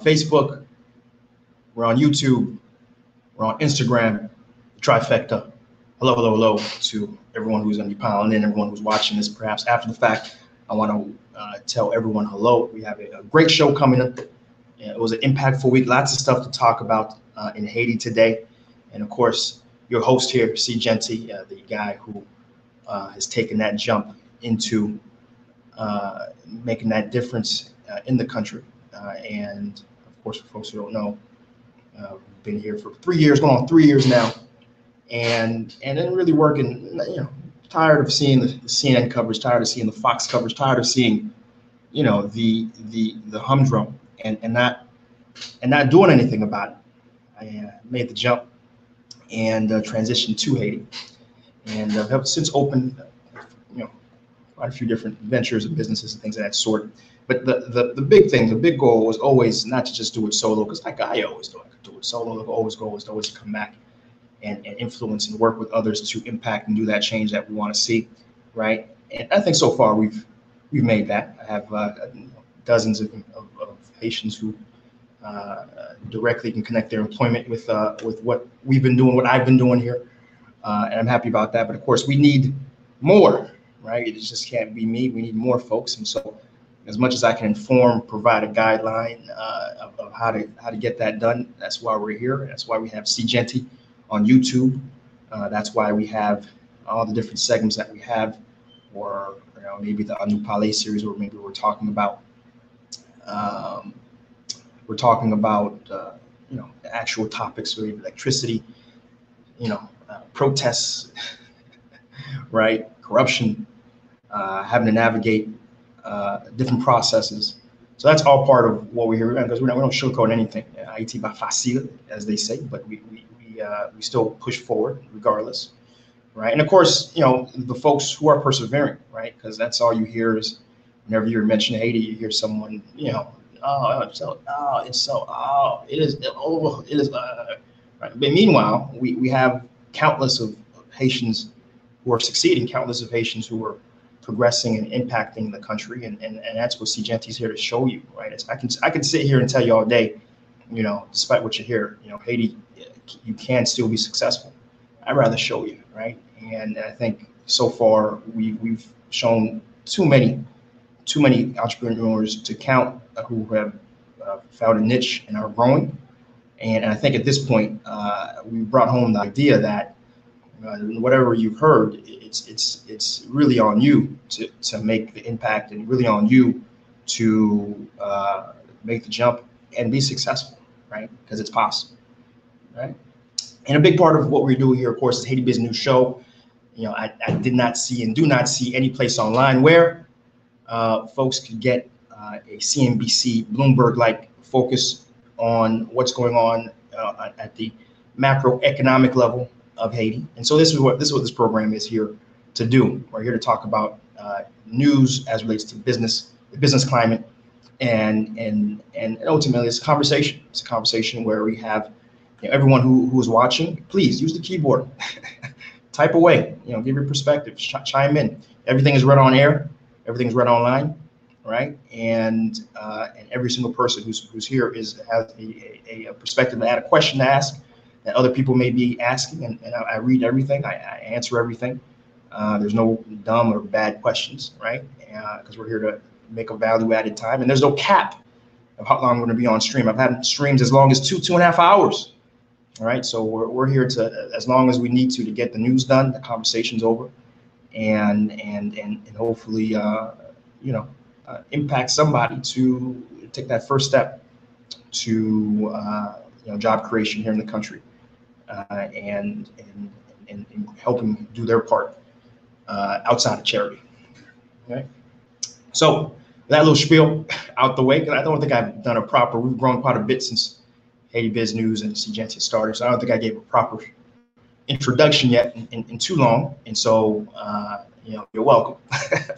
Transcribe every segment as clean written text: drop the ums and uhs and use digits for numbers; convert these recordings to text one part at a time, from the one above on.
Facebook, we're on YouTube, we're on Instagram, trifecta. Hello, hello, hello to everyone who's going to be piling in, everyone who's watching this perhaps after the fact. I want to tell everyone hello. We have a great show coming up. It was an impactful week, lots of stuff to talk about in Haiti today. And of course, your host here, Seejeanty, the guy who has taken that jump into making that difference in the country. And of course, for folks who don't know, we've been here for 3 years, going on 3 years now, and then really working, tired of seeing the CNN coverage, tired of seeing the Fox coverage, tired of seeing, the humdrum and not doing anything about it. I made the jump and transitioned to Haiti, and have since opened, quite a few different ventures and businesses and things of that sort. But the big thing, the big goal was always not to just do it solo, because like I always do, I could do it solo. The goal is to always come back and influence and work with others to impact and do that change that we want to see, right? And I think so far we've made that. I have dozens of Haitians who directly can connect their employment with what we've been doing, what I've been doing here, and I'm happy about that. But of course, we need more, right? It just can't be me. We need more folks, and so as much as I can inform, provide a guideline of how to get that done. That's why we're here. That's why we have Seejeanty on YouTube. That's why we have all the different segments that we have, or maybe the Untitled series, or maybe we're talking about actual topics related to electricity, protests, right? Corruption, having to navigate different processes. So that's all part of what we're here because we don't sugarcoat anything. Haiti pas facile, as they say, but we still push forward regardless, right? And of course, the folks who are persevering, right? Because that's all you hear is whenever you mention Haiti, you hear someone, right? But meanwhile, we have countless of Haitians who are succeeding, countless of Haitians who are progressing and impacting the country, and that's what Seejeanty's here to show you, right? I can sit here and tell you all day, despite what you hear, Haiti, you can still be successful. I'd rather show you, right? And I think so far we've shown too many entrepreneurs to count who have found a niche and are growing. And I think at this point, we brought home the idea that whatever you've heard, it's really on you to make the impact, and really on you to make the jump and be successful, right? Because it's possible, right? And a big part of what we do here, of course, is Haiti Biz News Show. I did not see and do not see any place online where folks could get a CNBC, Bloomberg-like focus on what's going on at the macroeconomic level of Haiti. And so this is what this program is here to do. We're here to talk about news as relates to business, the business climate, and ultimately it's a conversation. It's a conversation where we have everyone who is watching. Please use the keyboard, type away. Give your perspective, chime in. Everything is read on air. Everything's read online, right? And every single person who's here has a perspective to add, a question to ask that other people may be asking, and I read everything, I answer everything. There's no dumb or bad questions, right? Because we're here to make a value-added time, and there's no cap of how long I'm going to be on stream. I've had streams as long as 2.5 hours. All right, so we're here to as long as we need to get the news done, the conversation's over, and hopefully impact somebody to take that first step to job creation here in the country, and helping do their part outside of charity. Okay, so that little spiel out the way, because I don't think I've done a proper. We've grown quite a bit since Haiti Biz News and Seejeanty started, so I don't think I gave a proper introduction yet in too long. And so you're welcome.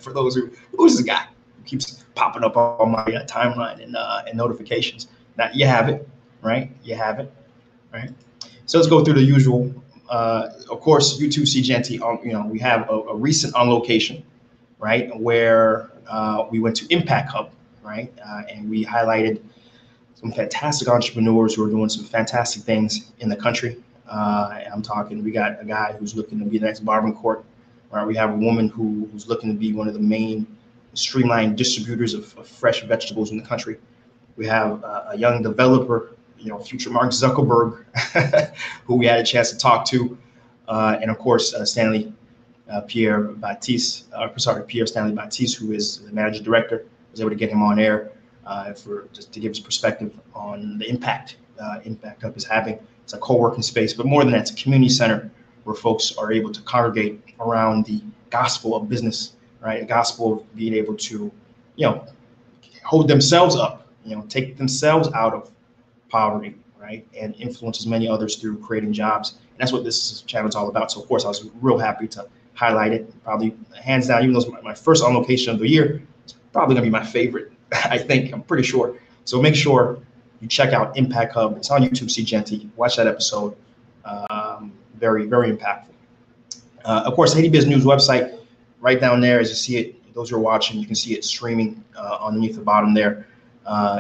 For those who's the guy who keeps popping up on my timeline and notifications. Now you have it, right? You have it, right? So let's go through the usual. Of course, YouTube Seejeanty. We have a recent on location, right, where we went to Impact Hub, right, and we highlighted some fantastic entrepreneurs who are doing some fantastic things in the country. I'm talking, we got a guy who's looking to be the next Barbancourt. Right? We have a woman who's looking to be one of the main streamlined distributors of fresh vegetables in the country. We have a young developer, future Mark Zuckerberg, who we had a chance to talk to. And of course, Pierre Stanley Baptiste, who is the managing director. I was able to get him on air for just to give his perspective on the impact Up is having. It's a co-working space, but more than that, it's a community center where folks are able to congregate around the gospel of business, right? The gospel of being able to, hold themselves up, take themselves out of poverty, right? And influence as many others through creating jobs. And that's what this channel is all about. So of course, I was real happy to highlight it. Probably hands down, even though it's my first on location of the year, it's probably gonna be my favorite. I think, I'm pretty sure. So make sure you check out Impact Hub. It's on YouTube, Seejeanty. Watch that episode. Very, very impactful. Of course, Haiti Biz News website, right down there as you see it. Those who are watching, you can see it streaming underneath the bottom there.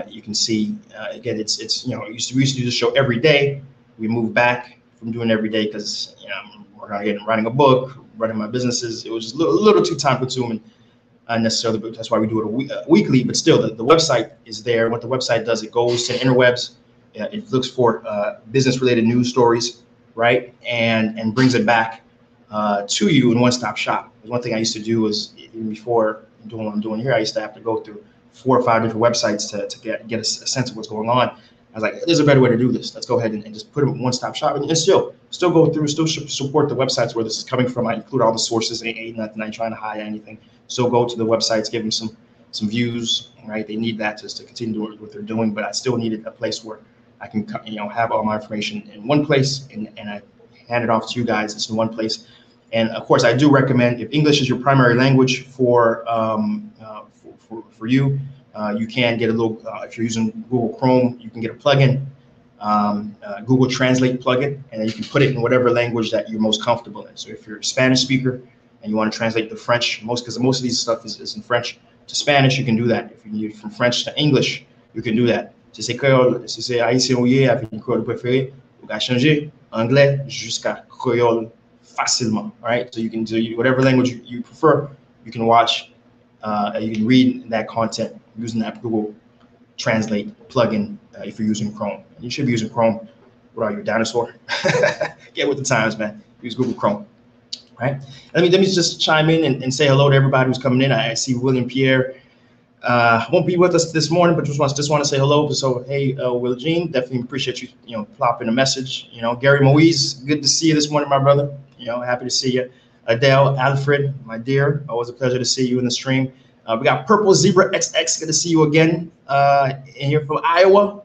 You can see, again, we used to do the show every day. We moved back from doing it every day because, I'm writing a book, running my businesses. It was just a little too time consuming unnecessarily, but that's why we do it weekly. But still, the website is there. What the website does, it goes to the interwebs. It looks for business-related news stories, right, and brings it back to you in one-stop shop. One thing I used to do is, even before doing what I'm doing here, I used to have to go through 4 or 5 different websites to get a sense of what's going on. I was like, there's a better way to do this. Let's go ahead and just put them in one-stop shop and still go through, still support the websites where this is coming from. I include all the sources. Ain't nothing. I ain't trying to hide anything. So go to the websites, give them some views, right? They need that just to continue doing what they're doing. But I still needed a place where I can, have all my information in one place and I hand it off to you guys. It's in one place. And of course, I do recommend, if English is your primary language for you, you can get a little, if you're using Google Chrome, you can get a plugin, Google Translate plugin, and then you can put it in whatever language that you're most comfortable in. So if you're a Spanish speaker and you want to translate the French, because most of these stuff is in French to Spanish, you can do that. If you need from French to English, you can do that. Si c'est créole, si c'est haïtien ou yé avec une créole préférée, vous pouvez changer anglais jusqu'à créole facilement, all right? So you can do whatever language you prefer, you can watch, you can read that content using that Google Translate plugin if you're using Chrome. You should be using Chrome. What are you, a dinosaur? Get with the times, man. Use Google Chrome, right? Let me just chime in and say hello to everybody who's coming in. I see William Pierre won't be with us this morning, but just want to say hello. So hey, Will Jean, definitely appreciate you, plopping a message. Gary Moise, good to see you this morning, my brother. Happy to see you. Adele, Alfred, my dear, always a pleasure to see you in the stream. We got Purple Zebra XX, good to see you again. And you're from Iowa.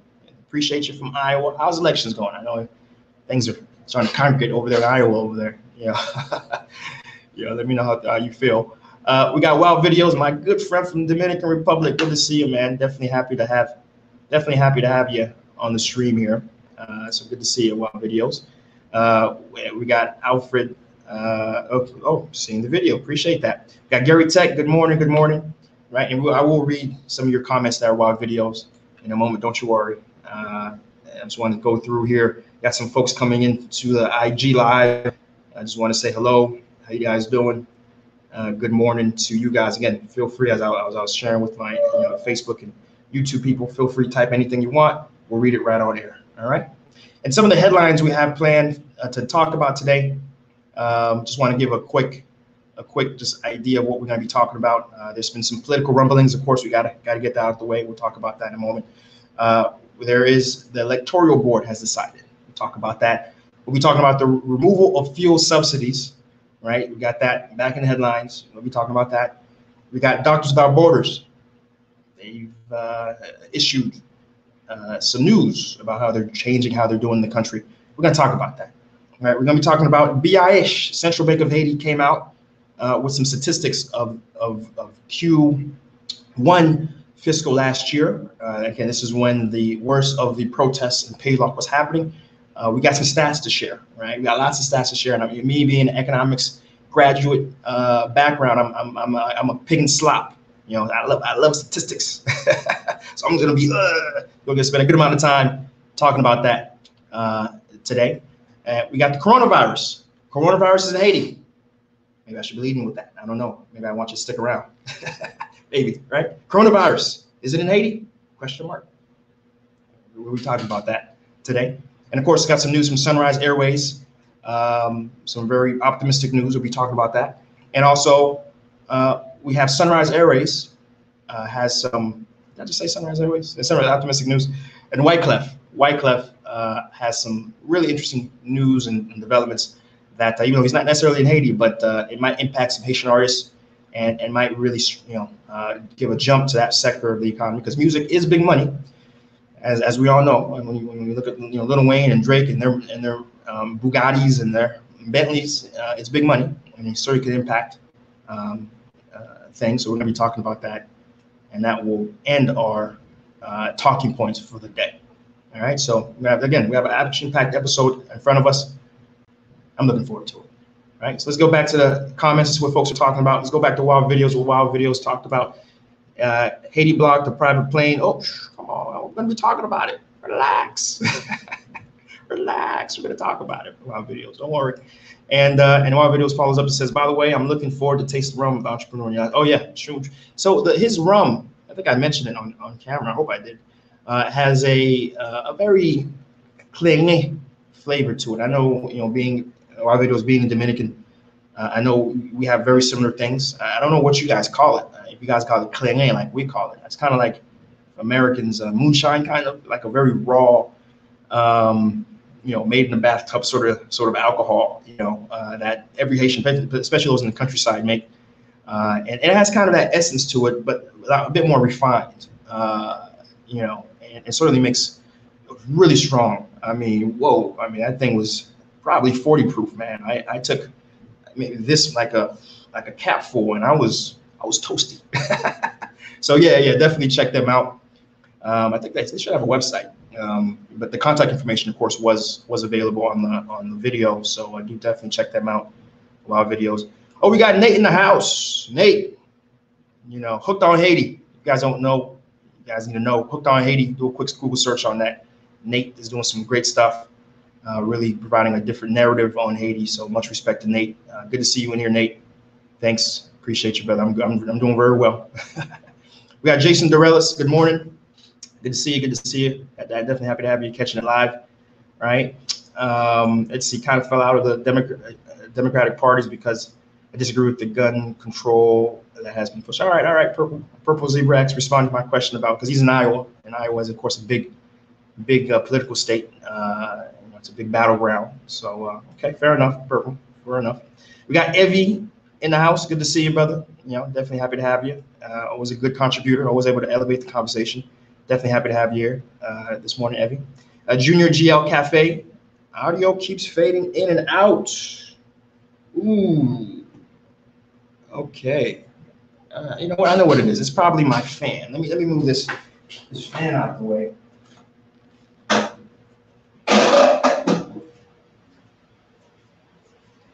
Appreciate you from Iowa. How's elections going? I know things are starting to congregate over there in Iowa over there. Let me know how you feel. We got Wild Videos, my good friend from the Dominican Republic. Good to see you, man. Definitely happy to have you on the stream here. So good to see you, Wild Videos. We got Alfred. Seeing the video. Appreciate that. We got Gary Tech. Good morning. Good morning. Right, and I will read some of your comments that are Wild Videos in a moment. Don't you worry. I just want to go through here. Got some folks coming into the IG live. I just want to say hello. How you guys doing? Good morning to you guys. Again, feel free, as I was sharing with my Facebook and YouTube people, feel free to type anything you want. We'll read it right on air. All right. And some of the headlines we have planned to talk about today. Just want to give a quick just idea of what we're going to be talking about. There's been some political rumblings. Of course, we got to get that out of the way. We'll talk about that in a moment. There is the electoral board has decided. We'll talk about that. We'll be talking about the removal of fuel subsidies. Right, we got that back in the headlines. We'll be talking about that. We got Doctors Without Borders. They've issued some news about how they're changing how they're doing in the country. We're going to talk about that. All right, we're going to be talking about BIH. Central Bank of Haiti came out with some statistics of Q1 fiscal last year. Again, this is when the worst of the protests and pay lock was happening. We got some stats to share, right? We got lots of stats to share. And me being an economics graduate background, I'm a pig and slop. I love statistics. So I'm going to be going to spend a good amount of time talking about that today. We got the coronavirus. Coronavirus is in Haiti. Maybe I should be leading with that. I don't know. Maybe I want you to stick around. Maybe, right? Coronavirus. Is it in Haiti? Question mark. We're talking about that today. And of course, got some news from Sunrise Airways. Some very optimistic news. We'll be talking about that. And also, we have Sunrise Airways has some, did I just say Sunrise Airways? It's Sunrise optimistic news. And Wyclef has some really interesting news and developments that, even though he's not necessarily in Haiti, but it might impact some Haitian artists and might really, give a jump to that sector of the economy, because music is big money, as we all know. And when you look at Lil Wayne and Drake and their Bugattis and their Bentleys, it's big money, and it certainly could impact things. So we're going to be talking about that, and that will end our talking points for the day. All right. So we have an action-packed episode in front of us. I'm looking forward to it. All right. So let's go back to the comments. This is what folks are talking about. Let's go back to Wild Videos. What Wild Videos talked about. Haiti blocked the private plane. Oh, come on. We're going to be talking about it. Relax. Relax. We're going to talk about it. Wild Videos. Don't worry. And Wild Videos follows up and says, by the way, I'm looking forward to taste the rum of entrepreneur. Oh, yeah. True. So his rum, I think I mentioned it on camera. I hope I did. Has a very clingy flavor to it. I know, being Wild Videos being Dominican, I know we have very similar things. I don't know what you guys call it. If you guys call it clingy like we call it, it's kind of like Americans moonshine, kind of like a very raw, made in a bathtub sort of alcohol, that every Haitian, especially those in the countryside, make, and it has kind of that essence to it, but a bit more refined, and it certainly makes really strong. I mean, whoa! I mean, that thing was probably 40 proof, man. I took maybe this like a cap full, and I was toasty. So yeah, definitely check them out. I think they should have a website, but the contact information, of course, was available on the video. So I do definitely check them out. Wild Videos. Oh, we got Nate in the house. Nate, Hooked on Haiti. You guys don't know. You guys need to know. Hooked on Haiti. Do a quick Google search on that. Nate is doing some great stuff, really providing a different narrative on Haiti. So much respect to Nate. Good to see you in here, Nate. Thanks. Appreciate you, brother. I'm doing very well. We got Jason Dorelis. Good morning. Good to see you. Good to see you. Definitely happy to have you catching it live. Right. Let's see. Kind of fell out of the Democratic parties because I disagree with the gun control that has been pushed. All right. Purple Zebra X responded to my question about, because he's in Iowa, and Iowa is, of course, a big political state. It's a big battleground. So, okay, fair enough, Purple. Fair enough. We got Evie in the house. Good to see you, brother. Definitely happy to have you. Always a good contributor. Always able to elevate the conversation. Definitely happy to have you here this morning, Evie. Junior GL Cafe. Audio keeps fading in and out. Ooh. Okay. You know what? I know what it is. It's probably my fan. Let me move this fan out of the way.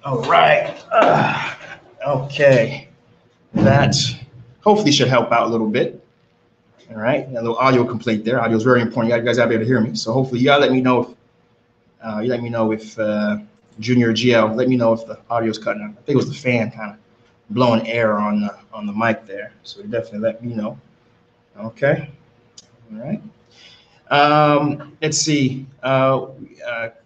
All right. Okay. That hopefully should help out a little bit. All right. A little audio complaint there. Audio is very important. You guys gotta be able to hear me. So hopefully you gotta let me know if Junior GL, let me know if the audio is cutting out. I think it was the fan kind of blowing air on the mic there. So definitely let me know. Okay. All right. Let's see.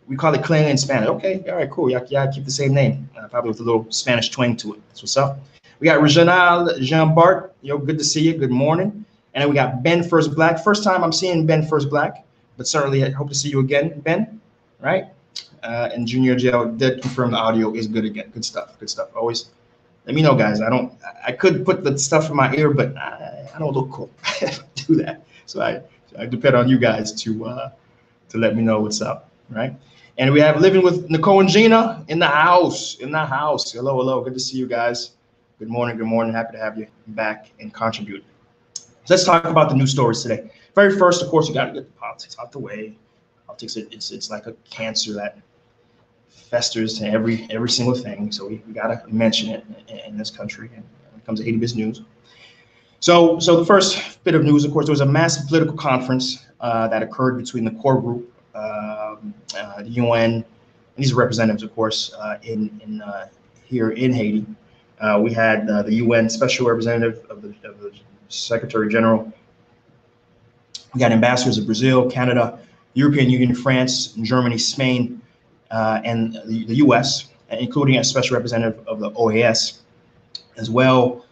We call it cling in Spanish. Okay. All right. Cool. Yeah. Keep the same name, probably with a little Spanish twang to it. That's what's up. We got Reginald Jean Bart. Good to see you. Good morning. And then we got Ben First Black. First time I'm seeing Ben First Black, but certainly I hope to see you again, Ben. Right. And Junior GL did confirm the audio is good again. Good stuff. Always let me know, guys. I could put the stuff in my ear, but I don't look cool. Do that. So I depend on you guys to let me know what's up, right? And we have Living with Nicole and Gina in the house. Hello. Good to see you guys. Good morning. Happy to have you back and contribute. So let's talk about the news stories today. Very first, of course, you got to get the politics out the way. Politics, it's like a cancer that festers to every single thing. So we got to mention it in this country and when it comes to Haiti Biz News. So the first bit of news, of course, there was a massive political conference that occurred between the core group, the UN, and these are representatives, of course, here in Haiti. We had the UN Special Representative of the Secretary General. We got ambassadors of Brazil, Canada, European Union, France, Germany, Spain, and the US, including a special representative of the OAS as well.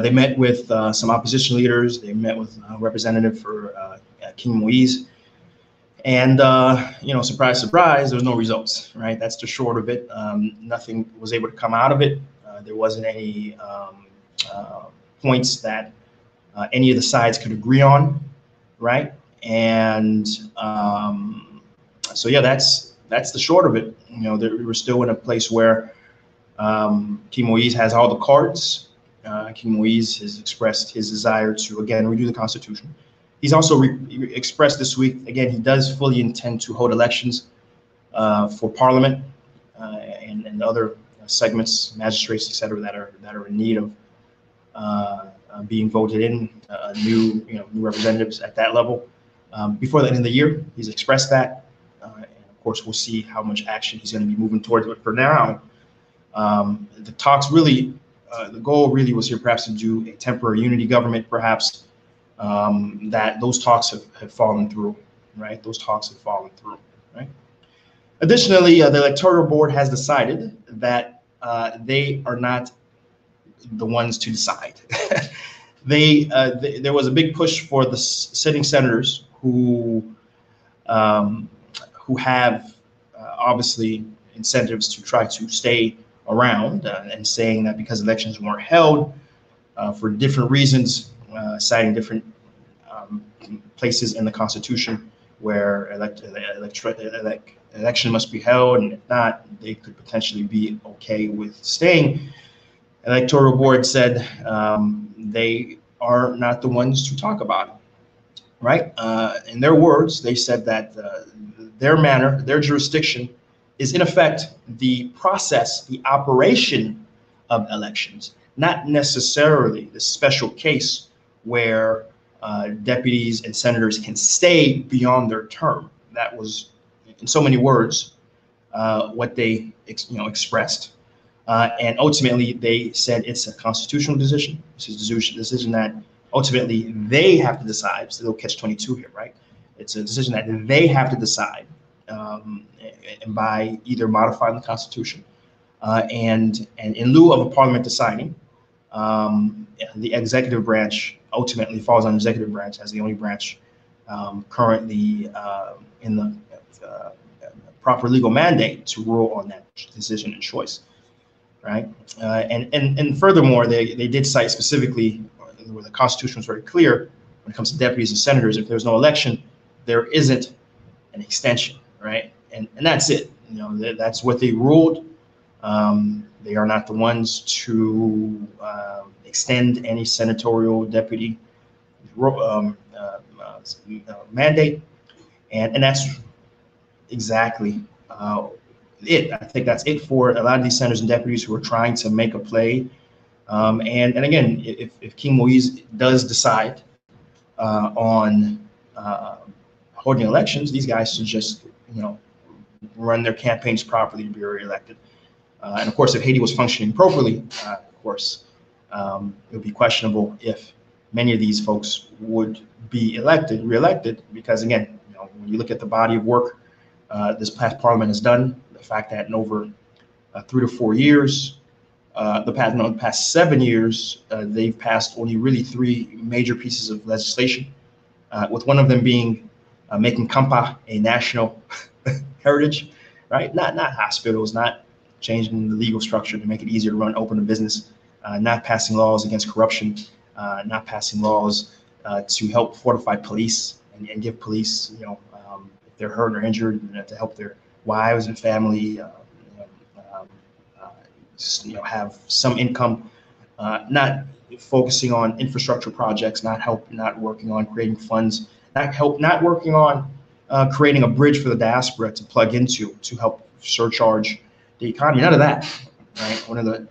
They met with some opposition leaders. They met with a representative for King Moise. And, surprise, surprise, there was no results, right? That's the short of it. Nothing was able to come out of it. There wasn't any points that any of the sides could agree on, right? And so, yeah, that's the short of it. We're still in a place where King Moise has all the cards. King Moise has expressed his desire to, again, redo the Constitution. He's also expressed this week, again, he does fully intend to hold elections for Parliament and other segments, magistrates, et cetera, that are in need of being voted in, new representatives at that level before the end of the year. He's expressed that, and of course, we'll see how much action he's going to be moving towards. But for now, the talks really, the goal really was here perhaps to do a temporary unity government, perhaps. That those talks have fallen through, right? Those talks have fallen through, right? Additionally, the electoral board has decided that they are not the ones to decide. There was a big push for the sitting senators who have obviously incentives to try to stay around and saying that because elections weren't held for different reasons, citing different places in the Constitution where election must be held, and if not, they could potentially be okay with staying. Electoral board said they are not the ones to talk about it, right? In their words, they said that their jurisdiction is in effect the process, the operation of elections, not necessarily the special case where deputies and senators can stay beyond their term. That was, in so many words, what they expressed. And ultimately, they said it's a constitutional decision. It's a decision that ultimately they have to decide. It's a little catch-22 here, right? It's a decision that they have to decide, and by either modifying the Constitution and in lieu of a parliament deciding, the executive branch ultimately falls on the executive branch as the only branch currently in the proper legal mandate to rule on that decision and choice, right? And furthermore, they did cite specifically where the Constitution was very clear when it comes to deputies and senators. If there's no election, there isn't an extension, right? And that's it. That's what they ruled. They are not the ones to extend any senatorial deputy mandate, and that's exactly it. I think that's it for a lot of these senators and deputies who are trying to make a play. And again, if King Moise does decide on holding elections, these guys should just run their campaigns properly to be reelected. And of course, if Haiti was functioning appropriately, of course, it would be questionable if many of these folks would be reelected, because again, when you look at the body of work this past parliament has done, the fact that in over 3 to 4 years, the past 7 years, they've passed only really 3 major pieces of legislation, with one of them being making Kampa a national heritage, right? Not hospitals, not changing the legal structure to make it easier to open a business, not passing laws against corruption, not passing laws to help fortify police and give police, if they're hurt or injured, to help their wives and family, have some income, not focusing on infrastructure projects, not working on creating funds, not working on creating a bridge for the diaspora to plug into to help surcharge the economy. None of that, right?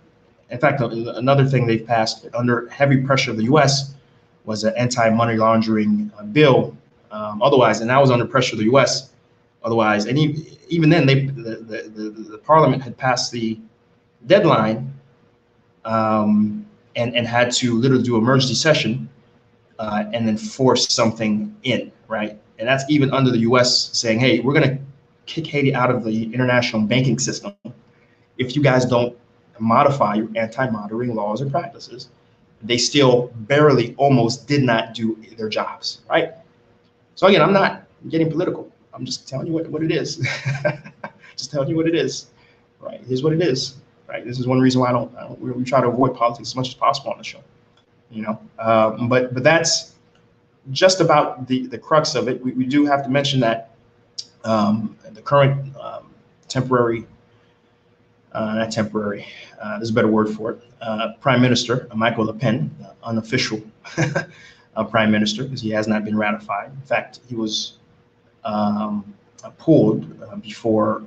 In fact, another thing they've passed under heavy pressure of the U.S. was an anti-money laundering bill. Otherwise, and that was under pressure of the U.S. Otherwise, and even then, the Parliament had passed the deadline and had to literally do emergency session and then force something in, right? And that's even under the U.S. saying, hey, we're going to kick Haiti out of the international banking system if you guys don't modify your anti-monitoring laws and practices. They still barely, almost did not do their jobs, right? So again, I'm not getting political. I'm just telling you what it is. Just telling you what it is, right? Here's what it is, right? This is one reason why we try to avoid politics as much as possible on the show, you know. But that's just about the crux of it. We do have to mention that the current temporary, not temporary, there's a better word for it, Prime Minister Michael Le Pen, unofficial Prime Minister, because he has not been ratified. In fact, he was pulled before,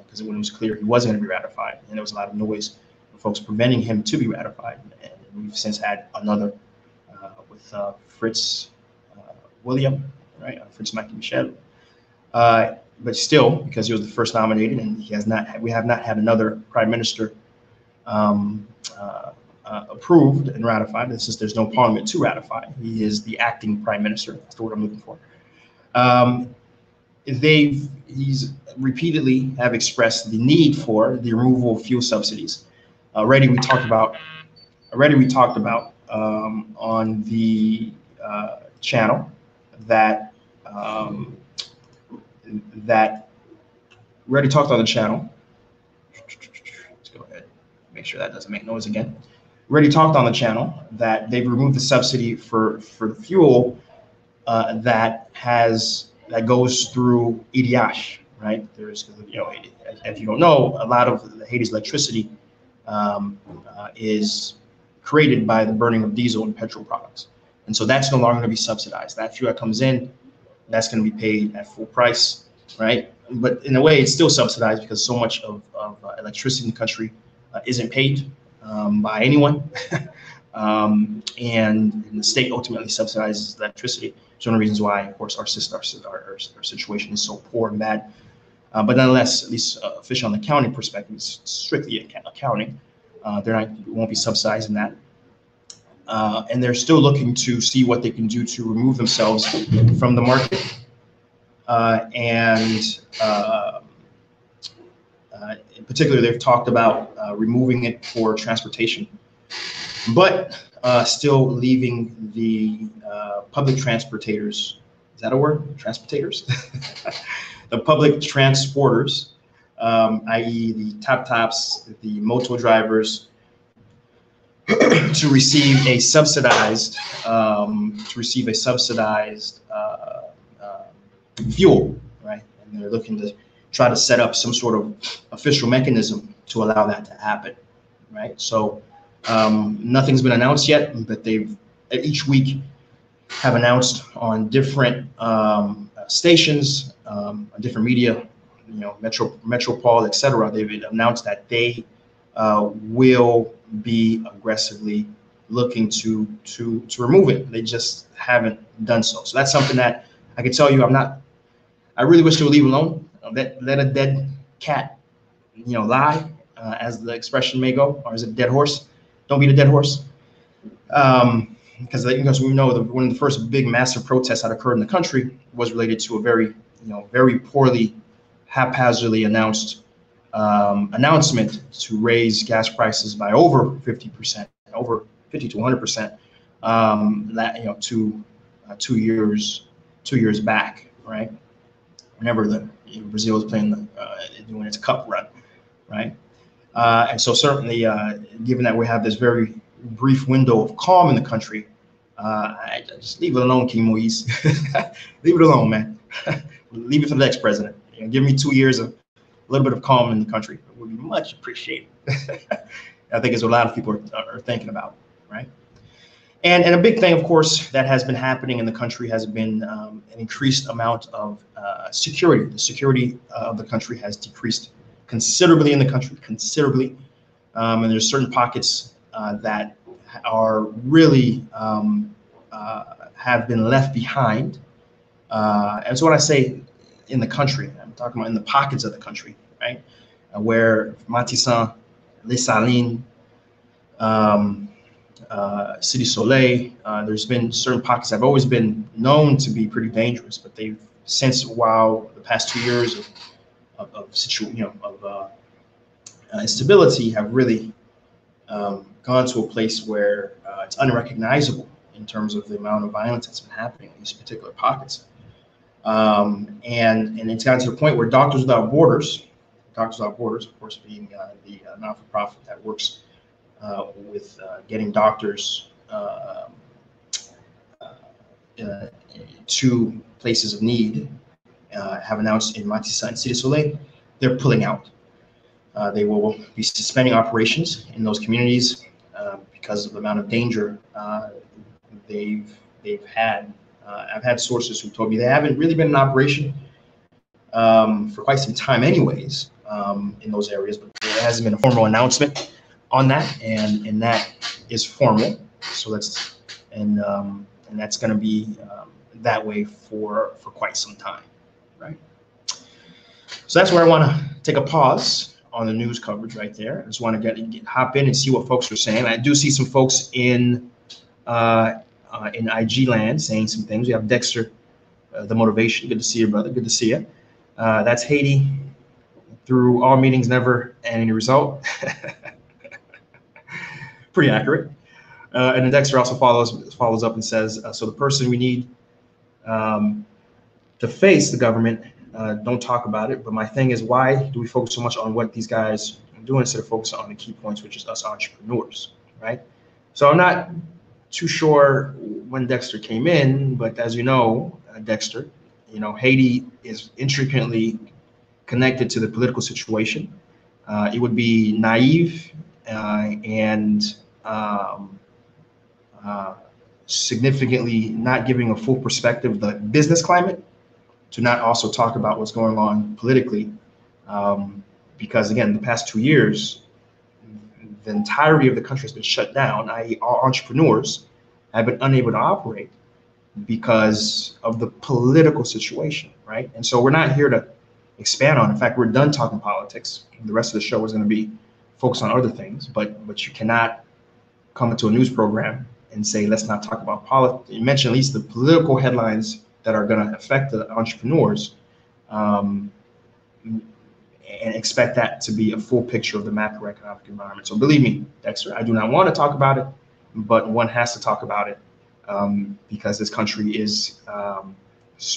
because when it was clear he wasn't going to be ratified, and there was a lot of noise for folks preventing him to be ratified. And we've since had another with Fritz William, right? Fritz Mackie Michel. But still, because he was the first nominated, and we have not had another prime minister approved and ratified. And since there's no parliament to ratify, he is the acting prime minister. That's the word I'm looking for. He's repeatedly have expressed the need for the removal of fuel subsidies. Already we talked about on the channel that we already talked on the channel. Let's go ahead, make sure that doesn't make noise again. We already talked on the channel that they've removed the subsidy for fuel that goes through EDH, right? There's, you know, if you don't know, a lot of Haiti's electricity is created by the burning of diesel and petrol products, and so that's no longer going to be subsidized. That fuel that comes in, that's going to be paid at full price, right? But in a way, it's still subsidized because so much of electricity in the country isn't paid by anyone, and the state ultimately subsidizes electricity. It's one of the reasons why, of course, our situation is so poor and bad. But nonetheless, at least official on the accounting perspective, it's strictly accounting. It won't be subsidizing that. And they're still looking to see what they can do to remove themselves from the market. In particular, they've talked about removing it for transportation, but still leaving the public transportators. Is that a word? Transportators? The public transporters, i.e. the tops, the moto drivers, to receive a subsidized fuel, right? And they're looking to try to set up some sort of official mechanism to allow that to happen, right? So nothing's been announced yet, but they've each week have announced on different stations, on different media, you know, Metropole, etc. They've announced that they will be aggressively looking to remove it. They just haven't done so. So that's something that I can tell you, I really wish they would leave alone. Let a dead cat, you know, lie, as the expression may go, or is it a dead horse? Don't beat a dead horse. Because we know that one of the first big massive protests that occurred in the country was related to a very poorly, haphazardly announced announcement to raise gas prices by over 50%, over 50 to 100%, that, you know, 2 years back, right? Whenever Brazil was playing doing its cup run, right? And so certainly, given that we have this very brief window of calm in the country, I just leave it alone, King Moise. Leave it alone, man. Leave it for the next president. You know, give me 2 years of a little bit of calm in the country. It would be much appreciated. I think it's what a lot of people are thinking about, right? And a big thing, of course, that has been happening in the country has been an increased amount of security. The security of the country has decreased considerably in the country, considerably. And there's certain pockets that are really have been left behind. And so when I say in the country, I'm talking about in the pockets of the country, right? Where Matissan, Les Salines, City Soleil, there's been certain pockets that have always been known to be pretty dangerous, but they've since, while the past 2 years of instability have really gone to a place where it's unrecognizable in terms of the amount of violence that's been happening in these particular pockets. And it's gotten to the point where Doctors Without Borders, of course, being the not-for-profit that works with getting doctors to places of need, have announced in Matissan and City Soleil, they're pulling out. They will be suspending operations in those communities because of the amount of danger they've had. I've had sources who told me they haven't really been in operation for quite some time anyways in those areas, but there hasn't been a formal announcement on that, and that is formal. So that's and that's going to be that way for quite some time, right? So that's where I want to take a pause on the news coverage right there. I just want to hop in and see what folks are saying. I do see some folks in IG land saying some things. We have Dexter, the motivation. Good to see you, brother. Good to see you. That's Haiti. Through all meetings, never any result. Pretty accurate. And then Dexter also follows up and says, so the person we need to face the government, don't talk about it. But my thing is, why do we focus so much on what these guys are doing instead of focusing on the key points, which is us entrepreneurs, right? So I'm not too sure when Dexter came in, but as you know, Dexter, Haiti is intricately connected to the political situation. It would be naive and significantly not giving a full perspective of the business climate to not also talk about what's going on politically. Because again, the past 2 years, the entirety of the country has been shut down, i.e. all entrepreneurs have been unable to operate because of the political situation, right? And so we're not here to expand on. In fact, we're done talking politics. The rest of the show is going to be focused on other things, but you cannot come into a news program and say, let's not talk about politics. You mentioned at least the political headlines that are going to affect the entrepreneurs, and expect that to be a full picture of the macroeconomic environment. So believe me, Dexter, I do not want to talk about it, but one has to talk about it because this country is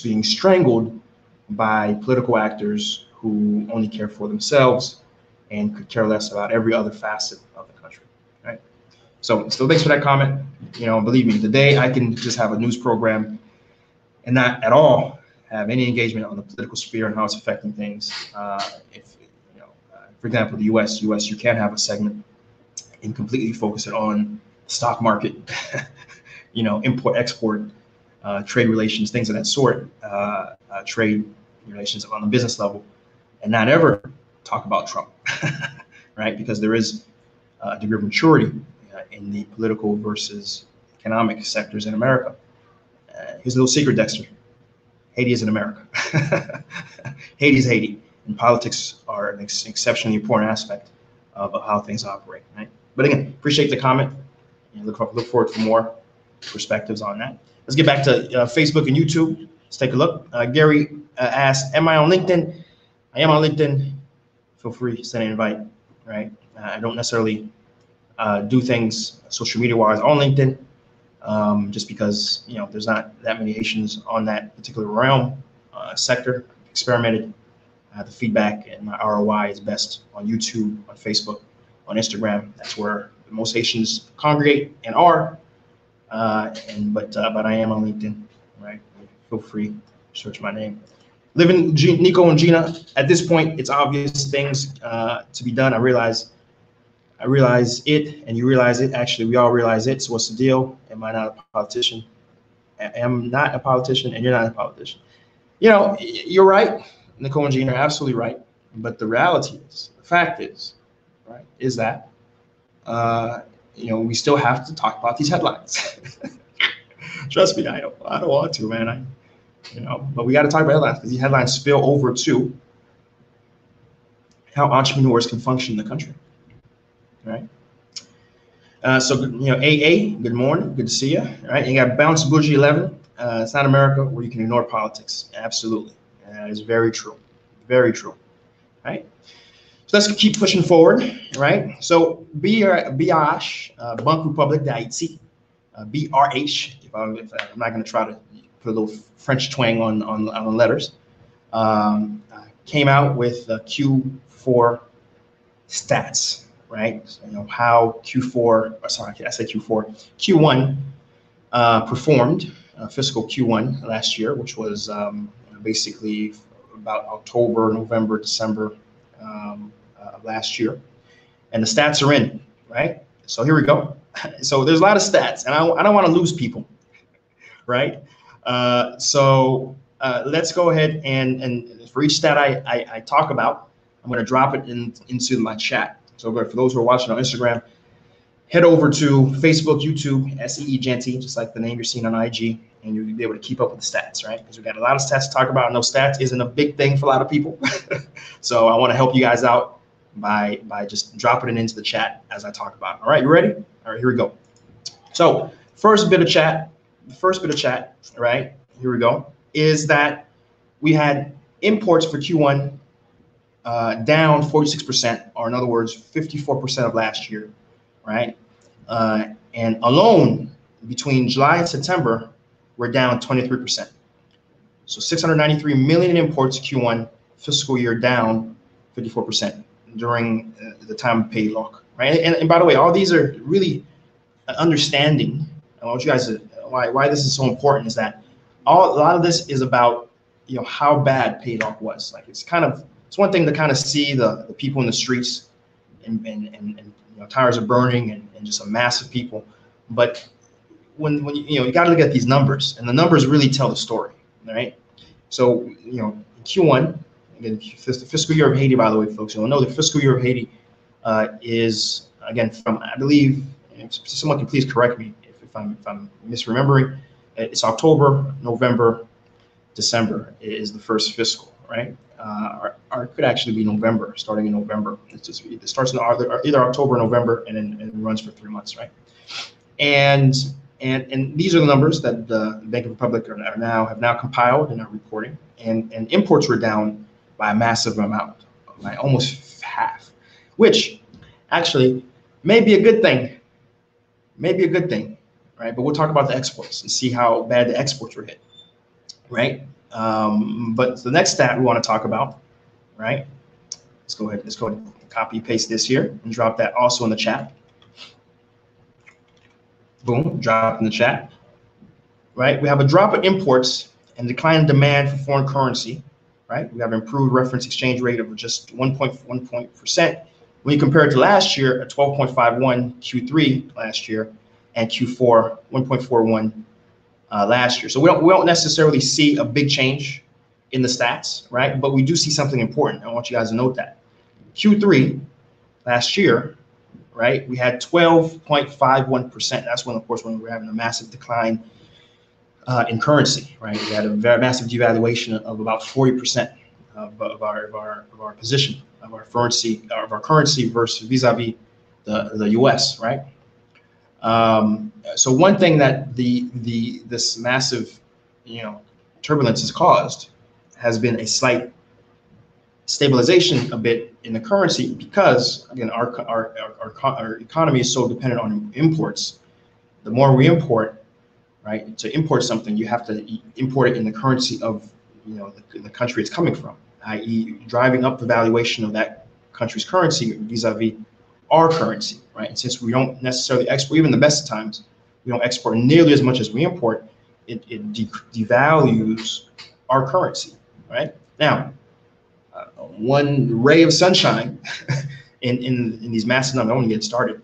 being strangled by political actors who only care for themselves and could care less about every other facet of the country, right? So thanks for that comment. Believe me, the day I can just have a news program and not at all have any engagement on the political sphere and how it's affecting things. For example, the U.S., you can have a segment and completely focus it on the stock market, import, export, trade relations, things of that sort, trade relations on the business level, and not ever talk about Trump, right? Because there is a degree of maturity in the political versus economic sectors in America. Here's a little secret, Dexter. Haiti is in America. Haiti is Haiti, and politics are an exceptionally important aspect of how things operate, right? But again, appreciate the comment. Look forward for more perspectives on that. Let's get back to Facebook and YouTube. Let's take a look. Gary asked, am I on LinkedIn? I am on LinkedIn. Feel free to send an invite, right? I don't necessarily do things social media-wise on LinkedIn, just because there's not that many Haitians on that particular realm, sector. Experimented. The feedback and my ROI is best on YouTube, on Facebook, on Instagram. That's where most Haitians congregate and are. But I am on LinkedIn, right? Feel free to search my name. Living Nico and Gina. At this point, it's obvious things to be done. I realize it, and you realize it. Actually, we all realize it. So what's the deal? Am I not a politician? I'm not a politician, and you're not a politician. You're right. Nicole and Gina are absolutely right. But the reality is, the fact is, right, is that we still have to talk about these headlines. Trust me, I don't want to, man. But we got to talk about headlines because these headlines spill over to how entrepreneurs can function in the country, right? So, AA, good morning, good to see you. All right, you got Bounce Bougie 11. It's not America where you can ignore politics. Absolutely, that is very true, very true. Right. So let's keep pushing forward. Right. So BRH, Bank Republic d'Haïti, BRH. If I'm not going to try to put a little French twang on the letters, came out with Q4 stats. Right, so, how Q4, sorry, I said Q4, Q1 performed, fiscal Q1 last year, which was basically about October, November, December of last year, and the stats are in, right? So here we go. So there's a lot of stats, and I don't want to lose people, right? So let's go ahead and for each stat I talk about, I'm going to drop it into my chat. So for those who are watching on Instagram, head over to Facebook, YouTube, Seejeanty, just like the name you're seeing on IG, and you'll be able to keep up with the stats, right? Because we've got a lot of stats to talk about. No stats isn't a big thing for a lot of people. So I want to help you guys out by just dropping it into the chat as I talk about it. All right, you ready? All right, here we go. So first bit of chat, right? Here we go, is that we had imports for Q1 down 46%, or in other words, 54% of last year, right? And alone between July and September, we're down 23%. So 693 million in imports Q1 fiscal year, down 54% during the time of pay lock, right? And by the way, all these are really understanding. I want you guys to why this is so important is that a lot of this is about how bad pay lock was. Like it's one thing to kind of see the people in the streets and tires are burning and just a mass of people, but when you got to look at these numbers, and the numbers really tell the story, right? So Q1, again, the fiscal year of Haiti, by the way, folks, you'll know the fiscal year of Haiti is, again, from, I believe, someone can please correct me if I'm misremembering, it's October, November, December is the first fiscal, right? Or it could actually be November, starting in November. It starts in either October or November, and then it runs for 3 months, right? And these are the numbers that the Bank of the Republic have now compiled and are reporting. And imports were down by a massive amount, by almost half, which actually may be a good thing. Right? But we'll talk about the exports and see how bad the exports were hit, right? But the next stat we want to talk about, right? Let's go ahead and copy paste this here and drop that also in the chat. Boom, drop in the chat, right? We have a drop in imports and decline in demand for foreign currency, right? We have improved reference exchange rate of just 1% when you compare it to last year, at 12.51 Q3 last year, and Q4 1.41 last year. So we don't necessarily see a big change in the stats, right? But we do see something important. I want you guys to note that Q3 last year, right, we had 12.51%. That's when, of course, when we were having a massive decline in currency, right? We had a very massive devaluation of about 40% of our position of our currency versus vis-a-vis the U.S., right? So one thing that this massive turbulence has caused has been a slight stabilization a bit in the currency, because again our economy is so dependent on imports. The more we import, right, to import something, you have to import it in the currency of the country it's coming from, i.e. driving up the valuation of that country's currency vis-a-vis our currency, right? And since we don't necessarily export, even the best of times, we don't export nearly as much as we import, it devalues our currency, right? Now, one ray of sunshine in these massive numbers, I want to get started,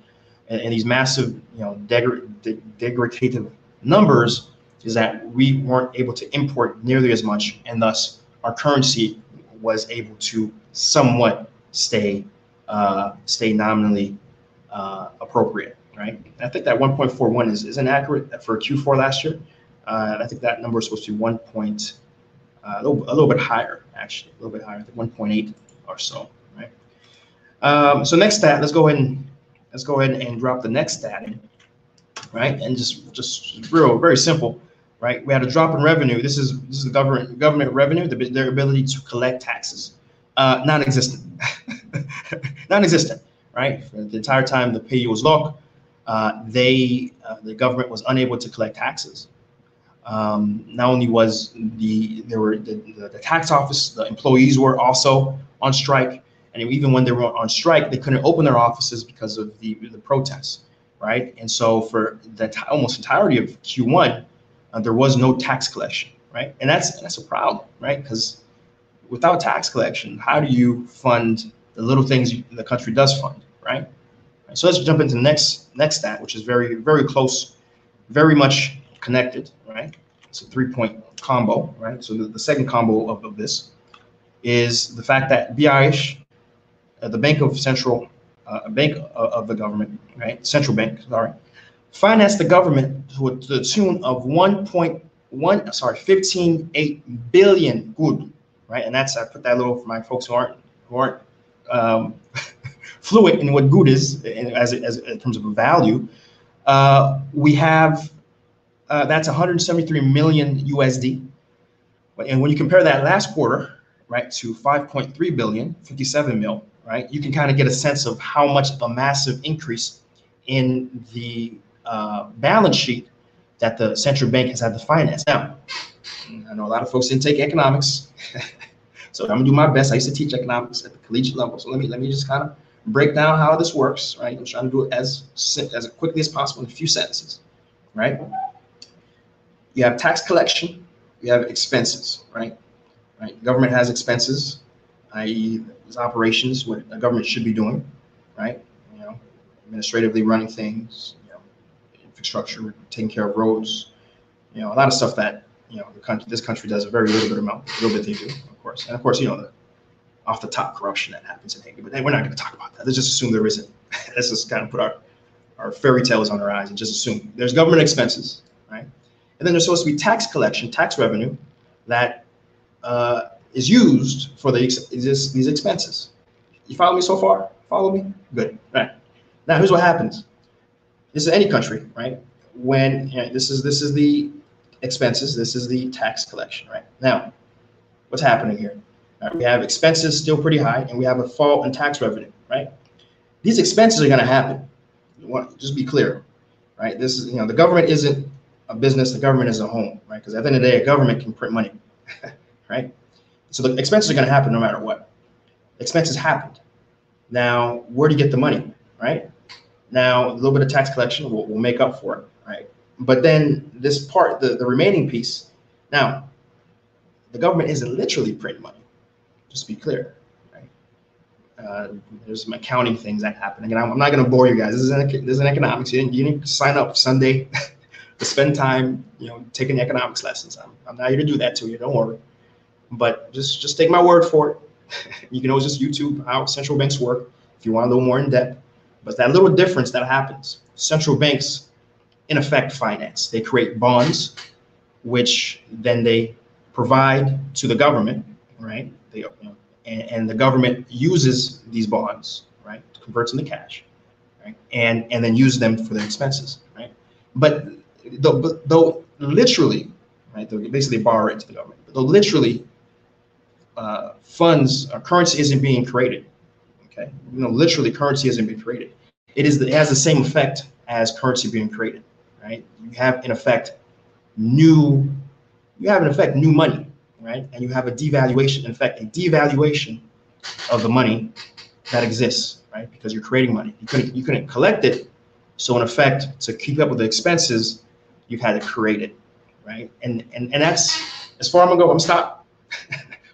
and these massive, degradative numbers is that we weren't able to import nearly as much, and thus our currency was able to somewhat stay nominally appropriate, right? And I think that 1.41 is inaccurate for Q4 last year. I think that number is supposed to be a little bit higher, actually, a little bit higher, I think 1.8 or so, right? So next stat, let's go ahead and drop the next stat in, right? And just very simple, right? We had a drop in revenue. This is the government revenue, their ability to collect taxes, non-existent, non-existent, right? For the entire time the pays was locked, the government was unable to collect taxes. Not only was the tax office, the employees were also on strike, and even when they were on strike, they couldn't open their offices because of the protests, right? And so for the almost entirety of Q1, there was no tax collection, right? And that's a problem, right? Because without tax collection, how do you fund the little things the country does fund, right? So let's jump into the next stat, which is very, very close, very much connected, right? It's a 3-point combo, right? So the second combo of this is the fact that BIH, the Bank of the government, right? Central bank, sorry, financed the government to the tune of 15.8 billion good, right? And that's, I put that little for my folks who aren't fluent in what good is as in terms of a value. We have that's 173 million USD. And when you compare that last quarter, right, to 5.3 billion, 57 mil, right, you can kind of get a sense of how much of a massive increase in the balance sheet that the central bank has had to finance. Now, I know a lot of folks didn't take economics, so I'm gonna do my best. I used to teach economics at the collegiate level, so let me just kind of break down how this works, right? I'm trying to do it as quickly as possible in a few sentences, right? You have tax collection, you have expenses, right? Government has expenses, i.e., operations, what a government should be doing, right? Administratively running things, infrastructure, taking care of roads, a lot of stuff that this country does a very little bit they do, of course, and of course, the off the top corruption that happens in Haiti, but we're not going to talk about that. Let's just assume there isn't. Let's just kind of put our fairy tales on our eyes and just assume there's government expenses, right? And then there's supposed to be tax collection, tax revenue that is used for these expenses. You follow me so far? Follow me? Good. All right. Now here's what happens. This is any country, right? When this is the expenses, this is the tax collection, right? Now, what's happening here? Right, we have expenses still pretty high, and we have a fall in tax revenue, right? These expenses are going to happen. Just be clear, right? This is, the government isn't a business. The government is a home, right? Because at the end of the day, a government can print money, right? So the expenses are going to happen no matter what. Expenses happened. Now, where do you get the money, right? Now, a little bit of tax collection will make up for it, right? But then this part, the remaining piece, now, the government isn't literally printing money. Just to be clear, right? There's some accounting things that happen. Again, I'm not going to bore you guys. This is an economics. You didn't sign up Sunday to spend time, taking economics lessons. I'm not here to do that to you. Don't worry. But just take my word for it. You can always just YouTube how central banks work if you want a little more in depth. But that little difference that happens, central banks, in effect, finance. They create bonds, which then they provide to the government, right? And the government uses these bonds, right, converts them to cash, right, and then use them for their expenses, right? But though literally, right, they basically borrow it to the government. But though literally, funds or currency isn't being created, okay? Literally, currency isn't being created. It has the same effect as currency being created, right? You have in effect new money. Right, and you have a devaluation, in effect, a devaluation of the money that exists, right? Because you're creating money. You couldn't collect it, so in effect, to keep up with the expenses, you've had to create it, right? And that's as far as I'm gonna go. I'm stop.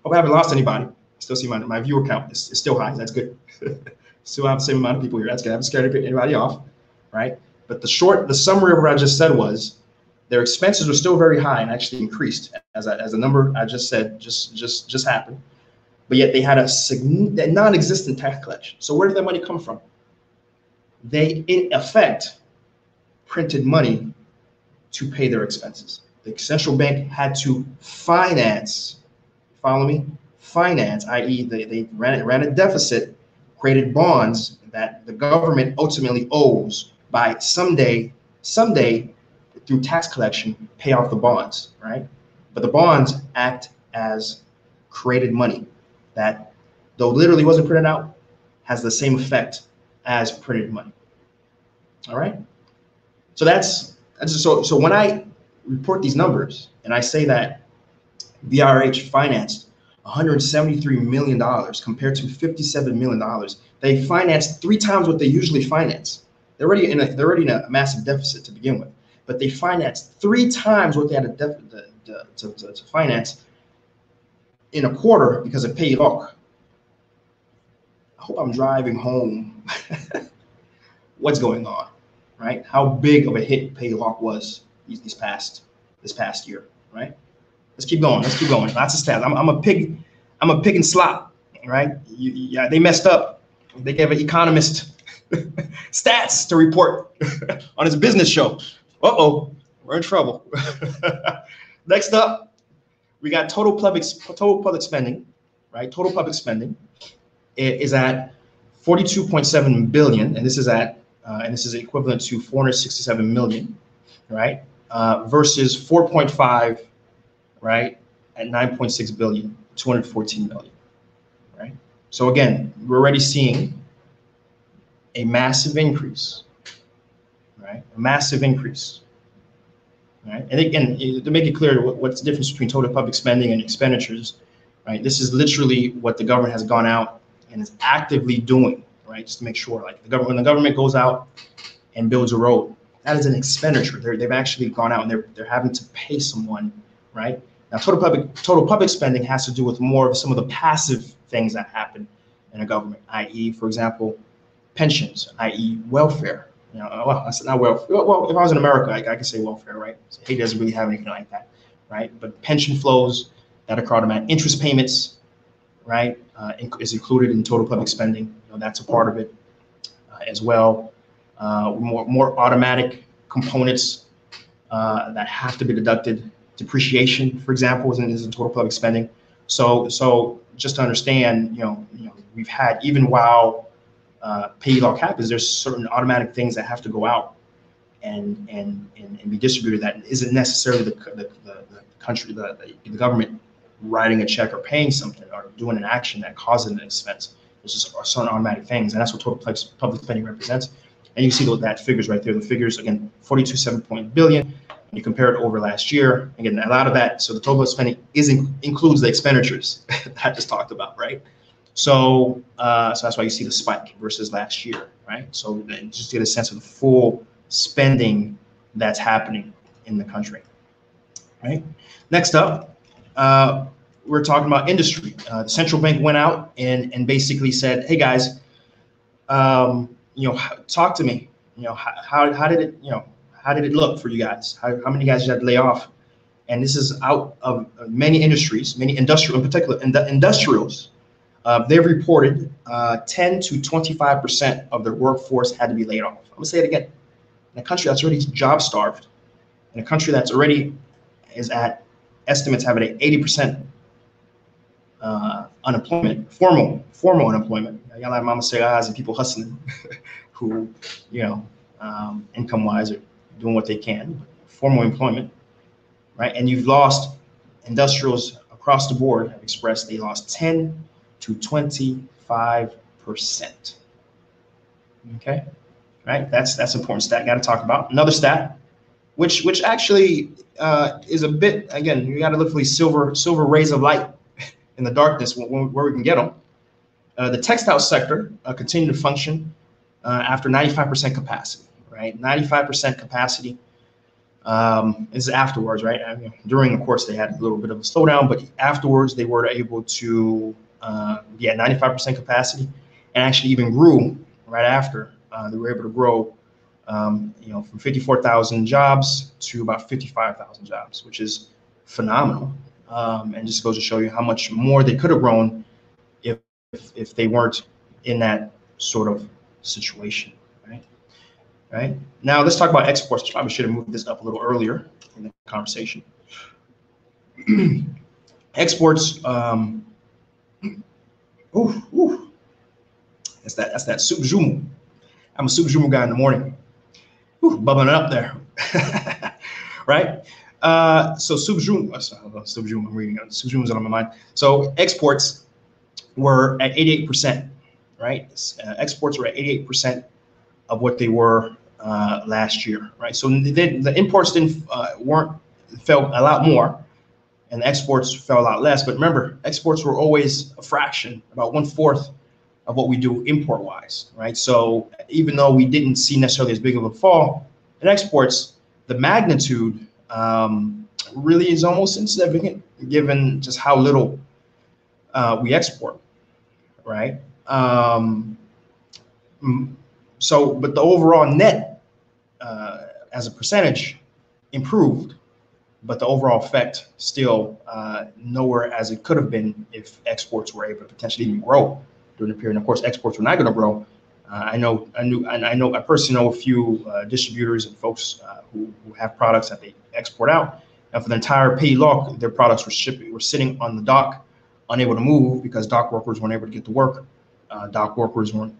Hope I haven't lost anybody. I still see my viewer count is still high. That's good. Still have the same amount of people here. That's good. I haven't scared anybody off, right? But the summary of what I just said was, their expenses were still very high and actually increased as the number I just said just happened, but yet they had a non-existent tax collection. So where did that money come from? They, in effect, printed money to pay their expenses. The central bank had to finance, follow me, finance, i.e. they ran a deficit, created bonds that the government ultimately owes by someday through tax collection, pay off the bonds, right? But the bonds act as created money that, though literally wasn't printed out, has the same effect as printed money. All right. So so when I report these numbers and I say that BRH financed $173 million compared to $57 million, they financed 3 times what they usually finance. They're already in a massive deficit to begin with, but they financed 3 times what they had to finance in a quarter because of paid off. I hope I'm driving home what's going on, right? How big of a hit pay lock was this past year, right? Let's keep going. Lots of stats. I'm a pig and slop, right? Yeah, they messed up. They gave an economist stats to report on his business show. Uh-oh, we're in trouble. Next up, we got total public spending, right? Total public spending is at 42.7 billion, and this is equivalent to 467 million, right? Versus 4.5, right, at 9.6 billion, 214 million, right? So again, we're already seeing a massive increase, right? A massive increase, right? And again, to make it clear what's the difference between total public spending and expenditures, right? This is literally what the government has gone out and is actively doing, right? Just to make sure, like when the government goes out and builds a road, that is an expenditure. They've actually gone out and they're having to pay someone, right? Now, total public spending has to do with more of some of the passive things that happen in a government, i.e., for example, pensions, i.e., welfare. You know, well, that's not welfare. Well, if I was in America, I could say welfare, right? So Haiti doesn't really have anything like that, right? But pension flows that occur automatic, interest payments, right, is included in total public spending. You know, that's a part of it as well. More automatic components that have to be deducted. Depreciation, for example, is in total public spending. So just to understand, you know, we've had, even while pay law cap is, there's certain automatic things that have to go out and be distributed that isn't necessarily the country, the government writing a check or paying something or doing an action that causes an expense. There's just certain automatic things, and that's what total public spending represents. And you see that figures right there. The figures, again, 42.7 billion. You compare it over last year, again, a lot of that. So the total spending includes the expenditures that I just talked about, right? So that's why you see the spike versus last year, right? So just get a sense of the full spending that's happening in the country, right? Next up, we're talking about industry. The central bank went out and basically said, hey guys, talk to me. How did it look for you guys? How many guys you had to lay off? And this is out of many industries, many industrial, in particular, industrials. They've reported 10 to 25% of their workforce had to be laid off. I'm gonna say it again. In a country that's already job starved, in a country that's already is at estimates have it at 80% unemployment, formal unemployment. You got a lot of mama say and people hustling who, income-wise are doing what they can, formal employment, right? And you've lost, industrials across the board have expressed they lost 10 to 25%. Okay, right? That's important stat. Got to talk about another stat, which actually is a bit, again, you got to look for these silver rays of light in the darkness where we can get them. The textile sector continued to function after 95% capacity, right? 95% capacity is afterwards, right? I mean, during, of course, they had a little bit of a slowdown, but afterwards they were able to be at 95% capacity and actually even grew right after. They were able to grow, from 54,000 jobs to about 55,000 jobs, which is phenomenal. And just goes to show you how much more they could have grown if they weren't in that sort of situation, right? right? Now let's talk about exports. I probably should have moved this up a little earlier in the conversation. Exports, that's that soup jumu. I'm a soup jumu guy in the morning. Bubbling it up there, right? So soup jumu, I'm reading it. Soup jumu is on my mind. So exports were at 88%, right? Exports were at 88% of what they were last year, right? So the imports fell a lot more, and the exports fell a lot less. But remember, exports were always a fraction, about 1/4 of what we do import-wise, right? So even though we didn't see necessarily as big of a fall in exports, the magnitude really is almost insignificant given just how little we export, right? So, but the overall net as a percentage improved, but the overall effect still nowhere as it could have been if exports were able to potentially even grow during the period. And of course, exports were not going to grow. I personally know a few distributors and folks who have products that they export out, and for the entire Peki law, their products were sitting on the dock, unable to move because dock workers weren't able to get to work. Dock workers weren't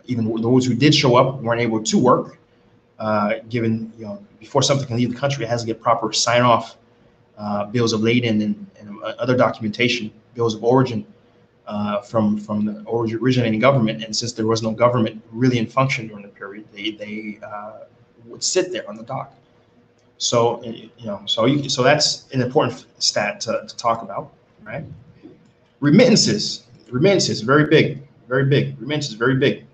even those who did show up weren't able to work, given before something can leave the country, it has to get proper sign off, bills of lading and other documentation, bills of origin from the originating government. And since there was no government really in function during the period, they would sit there on the dock. So so that's an important stat to talk about, right? Remittances, very big. Remittances, very big,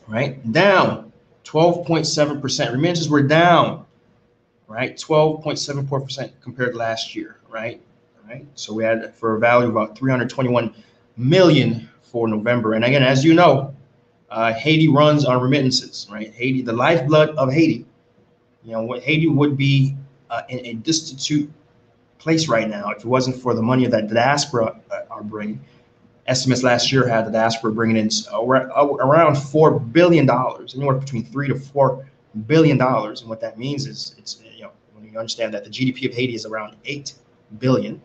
right? Down 12.7%. Remittances were down, right? 12.74% compared to last year, right? So we had for a value of about 321 million for November. And again, as you know, Haiti runs on remittances, right? Haiti, the lifeblood of Haiti. Haiti would be in a destitute place right now if it wasn't for the money that the diaspora are bringing. Estimates last year had the diaspora bringing in around $4 billion, anywhere between $3 to $4 billion. And what that means is, when you understand that the GDP of Haiti is around $8 billion,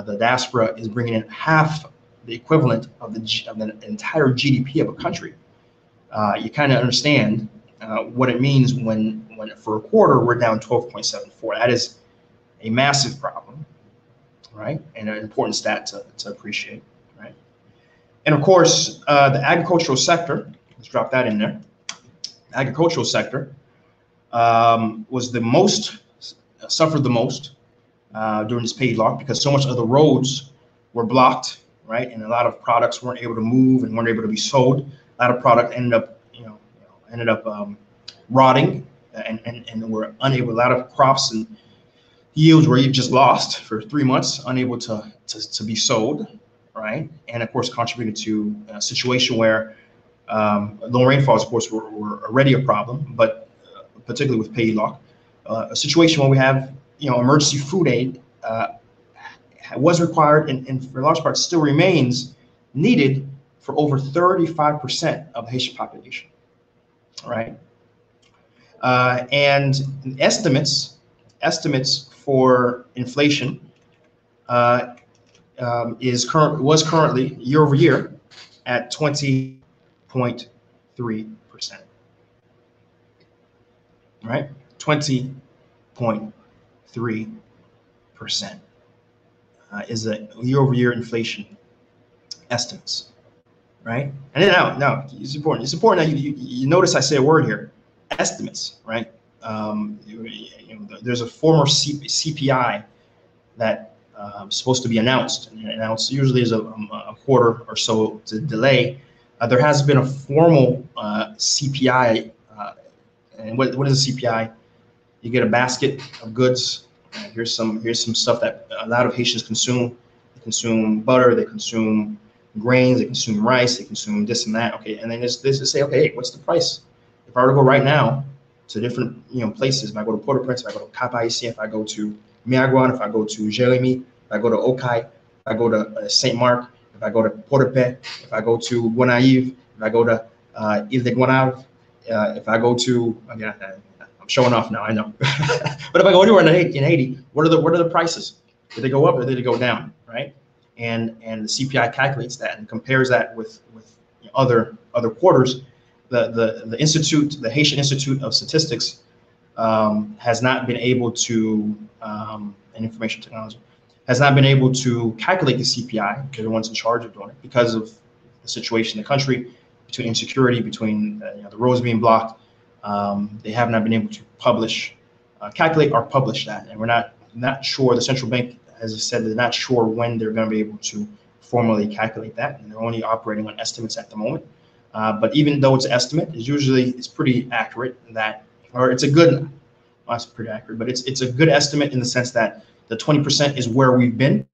the diaspora is bringing in half the equivalent of the entire GDP of a country. You kind of understand what it means when for a quarter we're down 12.74. That is a massive problem, right? And an important stat to appreciate, right? And of course, the agricultural sector, let's drop that in there. The agricultural sector was the most, suffered the most during this Peki lock because so much of the roads were blocked, right? And a lot of products weren't able to move and weren't able to be sold. A lot of product ended up rotting and were unable. A lot of crops and yields were just lost for 3 months, unable to be sold, right? And of course, contributed to a situation where low rainfalls, of course, were already a problem, but particularly with Peki lock, a situation where we have emergency food aid was required and for the large part still remains needed for over 35% of the Haitian population, right? And estimates for inflation was currently year over year at 20.3%, right? 20.3% is a year-over-year inflation estimates, right? And then now it's important. It's important that you notice I say a word here, estimates, right? There's a former CPI that is supposed to be announced, and announced usually is a quarter or so to delay. There has been a formal CPI, and what is a CPI? You get a basket of goods. Here's some stuff that a lot of Haitians consume. They consume butter, they consume grains, they consume rice, they consume this and that. Okay, and then this say, okay, hey, what's the price? If I were to go right now to different places, if I go to Port-au-Prince, if I go to Okap, if I go to Miagouane, if I go to Jérémy, if I go to Okap, if I go to Saint Mark, if I go to Port-au-Prince, if I go to Gonaive, if I go to If they're going out, if I go to, again, I'm showing off now, I know. But if I go anywhere in Haiti, what are the prices? Did they go up or did they go down, right? And the CPI calculates that and compares that with other quarters. The institute, the Haitian Institute of Statistics, has not been able to, and information technology, has not been able to calculate the CPI. They're the ones in charge of doing it because of the situation in the country, between insecurity, between the roads being blocked. They have not been able to publish, calculate or publish that, and we're not sure. The central bank, as I said, they're not sure when they're going to be able to formally calculate that, and they're only operating on estimates at the moment. But even though it's an estimate, it's pretty accurate. It's a good, well, it's pretty accurate, but it's a good estimate in the sense that the 20% is where we've been,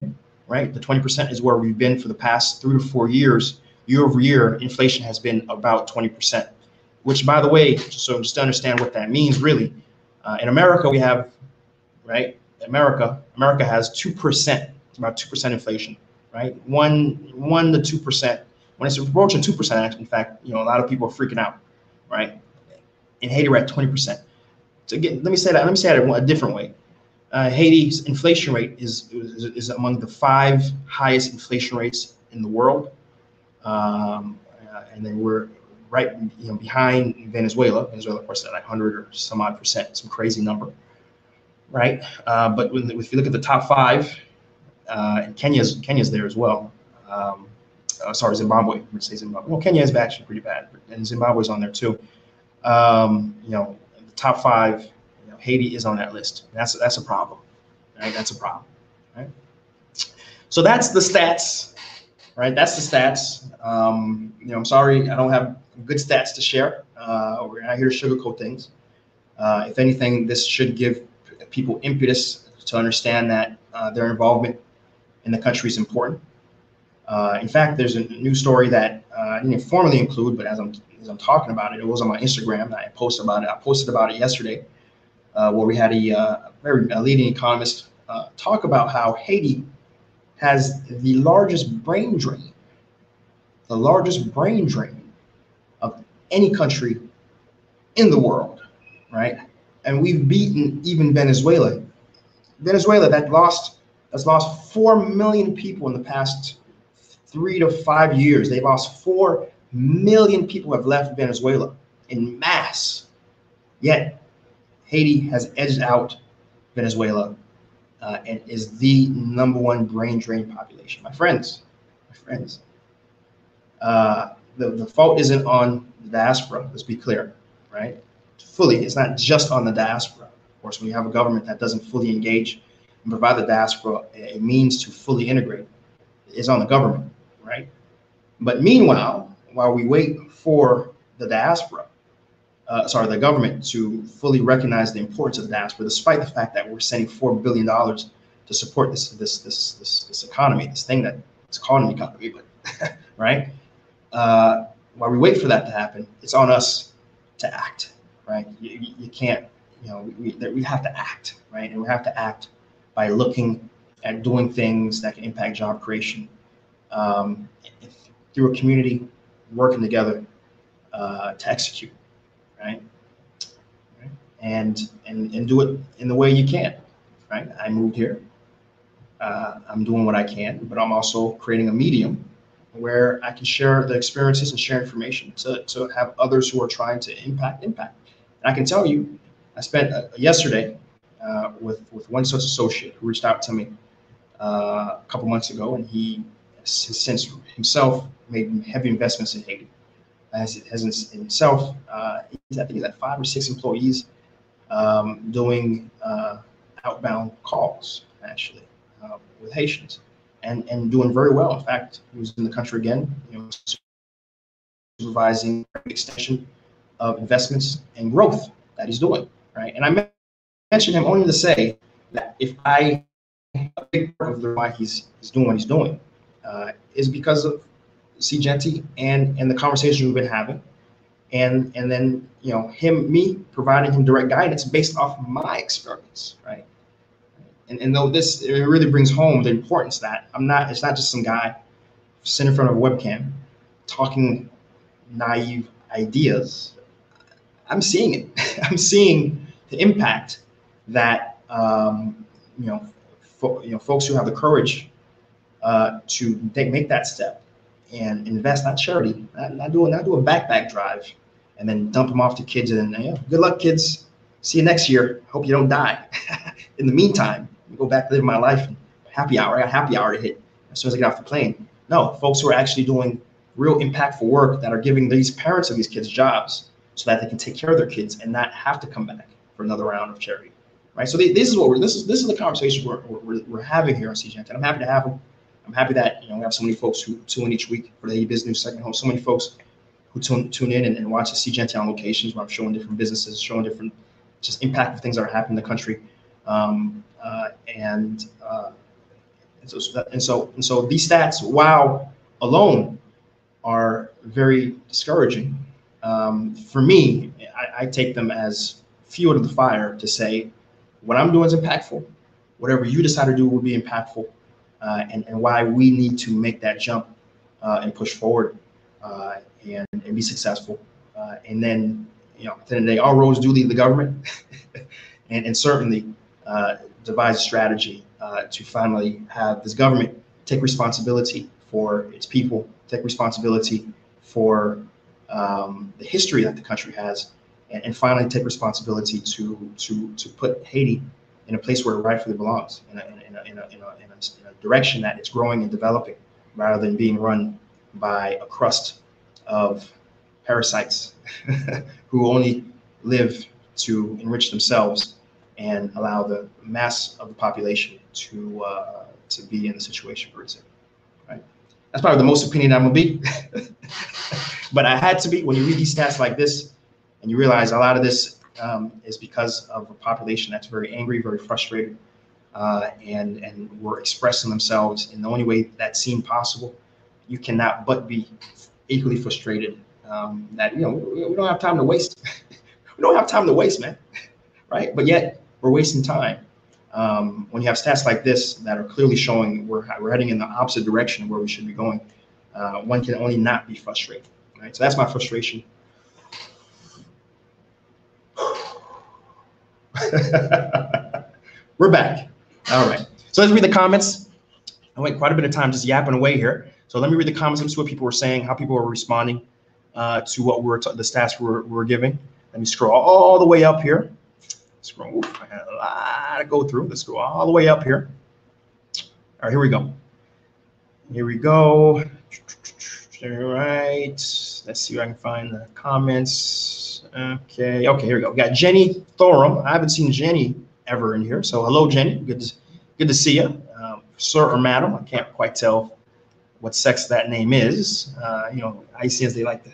right? The 20% is where we've been for the past 3 to 4 years. Year over year, inflation has been about 20%, which, by the way, just to understand what that means, really, in America we have, right? America has 2%, about 2% inflation, right? 1 to 2%. When it's approaching 2%, in fact, a lot of people are freaking out, right? In Haiti, we're at 20%. So again, let me say that a different way. Haiti's inflation rate is among the 5 highest inflation rates in the world, and then we're right, behind Venezuela. Venezuela, of course, at like 100 or some odd percent, some crazy number, right? But if you look at the top 5, and Kenya's there as well. Sorry, Zimbabwe. I'm gonna say Zimbabwe. Well, Kenya is actually pretty bad, and Zimbabwe's on there too. The top 5, Haiti is on that list. That's a problem, right? That's a problem, right? So that's the stats, right? That's the stats. I'm sorry I don't have good stats to share. We're not here to sugarcoat things. If anything, this should give people impetus to understand that their involvement in the country is important. In fact, there's a new story that I didn't formally include, but as I'm talking about it, it was on my Instagram. I posted about it. I posted about it yesterday, where we had a leading economist talk about how Haiti has the largest brain drain of any country in the world, right? And we've beaten even Venezuela. Venezuela that's lost 4 million people in the past 3 to 5 years. They've lost 4 million people have left Venezuela in mass. Yet Haiti has edged out Venezuela and is the #1 brain drain population. My friends, the fault isn't on the diaspora. Let's be clear, right? Fully, it's not just on the diaspora. Of course, when you have a government that doesn't fully engage and provide the diaspora a means to fully integrate, it's on the government, right? But meanwhile, while we wait for the the government to fully recognize the importance of the diaspora, despite the fact that we're sending $4 billion to support this economy, this thing that it's called an economy, but right? While we wait for that to happen, it's on us to act, right? You can't, we have to act, right? And we have to act by looking at doing things that can impact job creation through a community working together to execute, right? And do it in the way you can, right? I moved here. I'm doing what I can, but I'm also creating a medium where I can share the experiences and share information to have others who are trying to impact. And I can tell you, I spent yesterday with one such associate who reached out to me a couple months ago, and he has since himself made heavy investments in Haiti. Has himself, I think he's at 5 or 6 employees doing outbound calls, actually, with Haitians, and doing very well. In fact, he was in the country again, supervising extension of investments and growth that he's doing, right? And I mentioned him only to say that a big part of the why he's doing what he's doing is because of Seejeanty and the conversations we've been having, and then me providing him direct guidance based off my experience, right? And though it really brings home the importance that it's not just some guy sitting in front of a webcam talking naive ideas, I'm seeing it. I'm seeing the impact that folks who have the courage to make that step and invest, not charity, not do a backpack drive, and then dump them off to kids and good luck, kids. See you next year. Hope you don't die. In the meantime, go back to live my life. Happy hour. I got happy hour to hit as soon as I get off the plane. No, folks who are actually doing real impactful work that are giving these parents of these kids jobs so that they can take care of their kids and not have to come back for another round of charity, right? So this is the conversation we're having here on Seejeanty. I'm happy to have them. I'm happy that we have so many folks who tune in each week for the Haiti Business Second Home. So many folks who tune in and watch the Seejeanty on locations where I'm showing different businesses, showing different just impactful things that are happening in the country, and so these stats, while alone, are very discouraging. For me, I take them as fuel to the fire to say, what I'm doing is impactful. Whatever you decide to do will be impactful, and why we need to make that jump and push forward and be successful. And then, at the end of the day, all roads do lead the government, and certainly devise a strategy to finally have this government take responsibility for its people, take responsibility for the history that the country has, and finally take responsibility to put Haiti in a place where it rightfully belongs, in a direction that it's growing and developing, rather than being run by a crust of parasites who only live to enrich themselves and allow the mass of the population to be in the situation where it's in. Right? That's probably the most opinion I'm gonna be, but I had to be. When you read these stats like this, and you realize a lot of this is because of a population that's very angry, very frustrated, and were expressing themselves in the only way that seemed possible, you cannot but be equally frustrated that we don't have time to waste. We don't have time to waste, man. Right? But yet we're wasting time. When you have stats like this that are clearly showing we're heading in the opposite direction of where we should be going, one can only not be frustrated. Right? So that's my frustration. We're back. All right. So let's read the comments. I went quite a bit of time just yapping away here. So let me read the comments and see what people were saying, how people were responding to what the stats we're giving. Let me scroll all the way up here. Scroll. I had a lot to go through. Let's go all the way up here. All right, here we go. Here we go. All right. Let's see if I can find the comments. Okay, here we go. We got Jenny Thorham. I haven't seen Jenny ever in here. So hello, Jenny. Good to see you. Sir or madam, I can't quite tell what sex that name is. Haitians, they like to,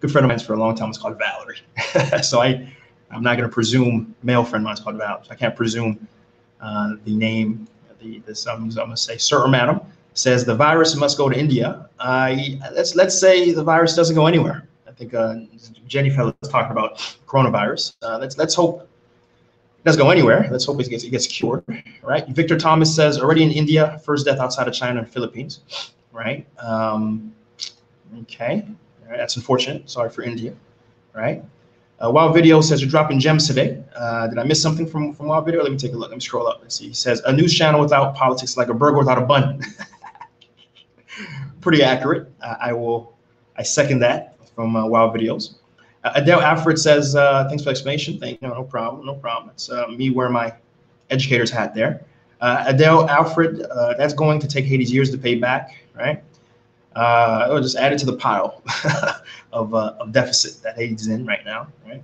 good friend of mine's for a long time was called Valerie. So I'm not going to presume male friend of mine's called Valerie. So I can't presume the name. I'm going to say sir or madam. Says the virus must go to India. Let's say the virus doesn't go anywhere. I think Jenny was talking about coronavirus. Let's hope it doesn't go anywhere. Let's hope it gets cured, right? Victor Thomas says already in India, first death outside of China and Philippines, right? Okay, all right, that's unfortunate. Sorry for India, right? Wild Video says you're dropping gems today. Did I miss something from Wild Video? Let me take a look. Let me scroll up. Let's see. He says a news channel without politics like a burger without a bun. Pretty accurate. I second that from Wild Videos. Adele Alfred says, thanks for the explanation. No problem. It's me wearing my educator's hat there. Adele Alfred, that's going to take Haiti's years to pay back, right? It'll just add it to the pile of deficit that Haiti's in right now, right?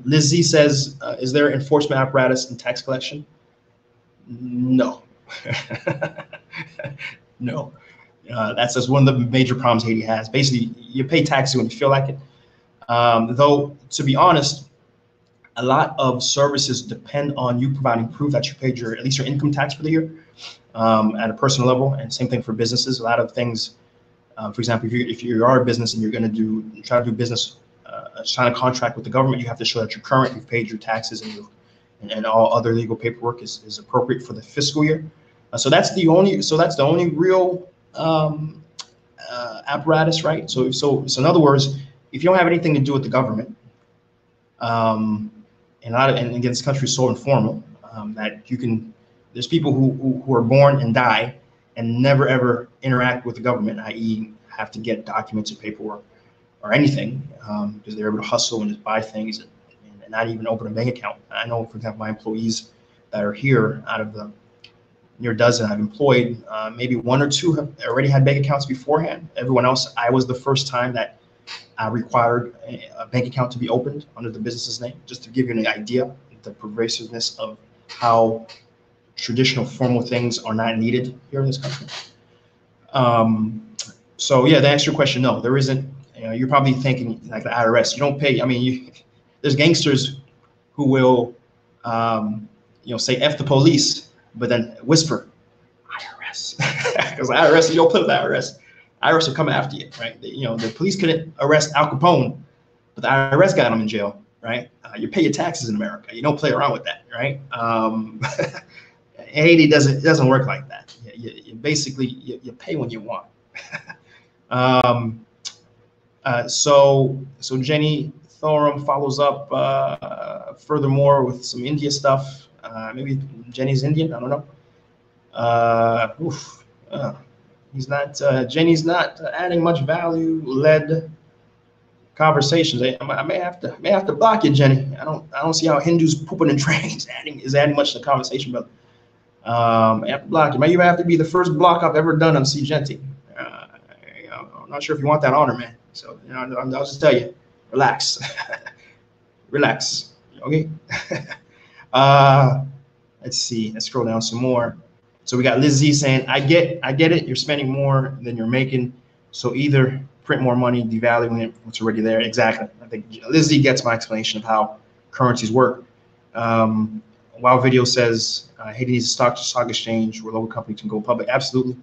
Lizzie says, is there enforcement apparatus in tax collection? No. No. That's just one of the major problems Haiti has. Basically, you pay taxes when you feel like it. Though, to be honest, a lot of services depend on you providing proof that you paid at least your income tax for the year at a personal level, and same thing for businesses. A lot of things, for example, if you are a business and you're going to try to do business, sign a contract with the government, you have to show that you're current, you've paid your taxes, and all other legal paperwork is appropriate for the fiscal year. So that's the only real apparatus, right? So in other words, if you don't have anything to do with the government, and again, this country is so informal that you can. There's people who are born and die and never ever interact with the government, i.e., have to get documents or paperwork or anything because they're able to hustle and just buy things and not even open a bank account. I know, for example, my employees that are here, out of the near dozen I've employed, maybe one or two have already had bank accounts beforehand. Everyone else, I was the first time that required a bank account to be opened under the business's name, just to give you an idea of the pervasiveness of how traditional formal things are not needed here in this country. So yeah, to answer your question, no, there isn't. You're probably thinking like the IRS. You don't pay. I mean, there's gangsters who will, say F the police, but then whisper IRS, because the IRS, you don't play with the IRS. IRS will come after you, right? The police couldn't arrest Al Capone, but the IRS got him in jail, right? You pay your taxes in America. You don't play around with that, right? Haiti doesn't work like that. You basically you pay when you want. So Jenny Thorum follows up furthermore with some India stuff. Maybe Jenny's Indian. I don't know. Jenny's not adding much value-led conversations. I may have to block you, Jenny. I don't see how Hindus pooping in trains is adding much to the conversation, but I have to block you. May even have to be the first block I've ever done on Seejeanty. I'm not sure if you want that honor, man. So I'll just tell you, relax, relax. Okay. Let's see. Let's scroll down some more. So we got Lizzie saying, I get it. You're spending more than you're making. So either print more money, devaluing it, what's already there. Exactly. I think Lizzie gets my explanation of how currencies work. Wow Video says Haiti needs a stock exchange where local companies can go public. Absolutely.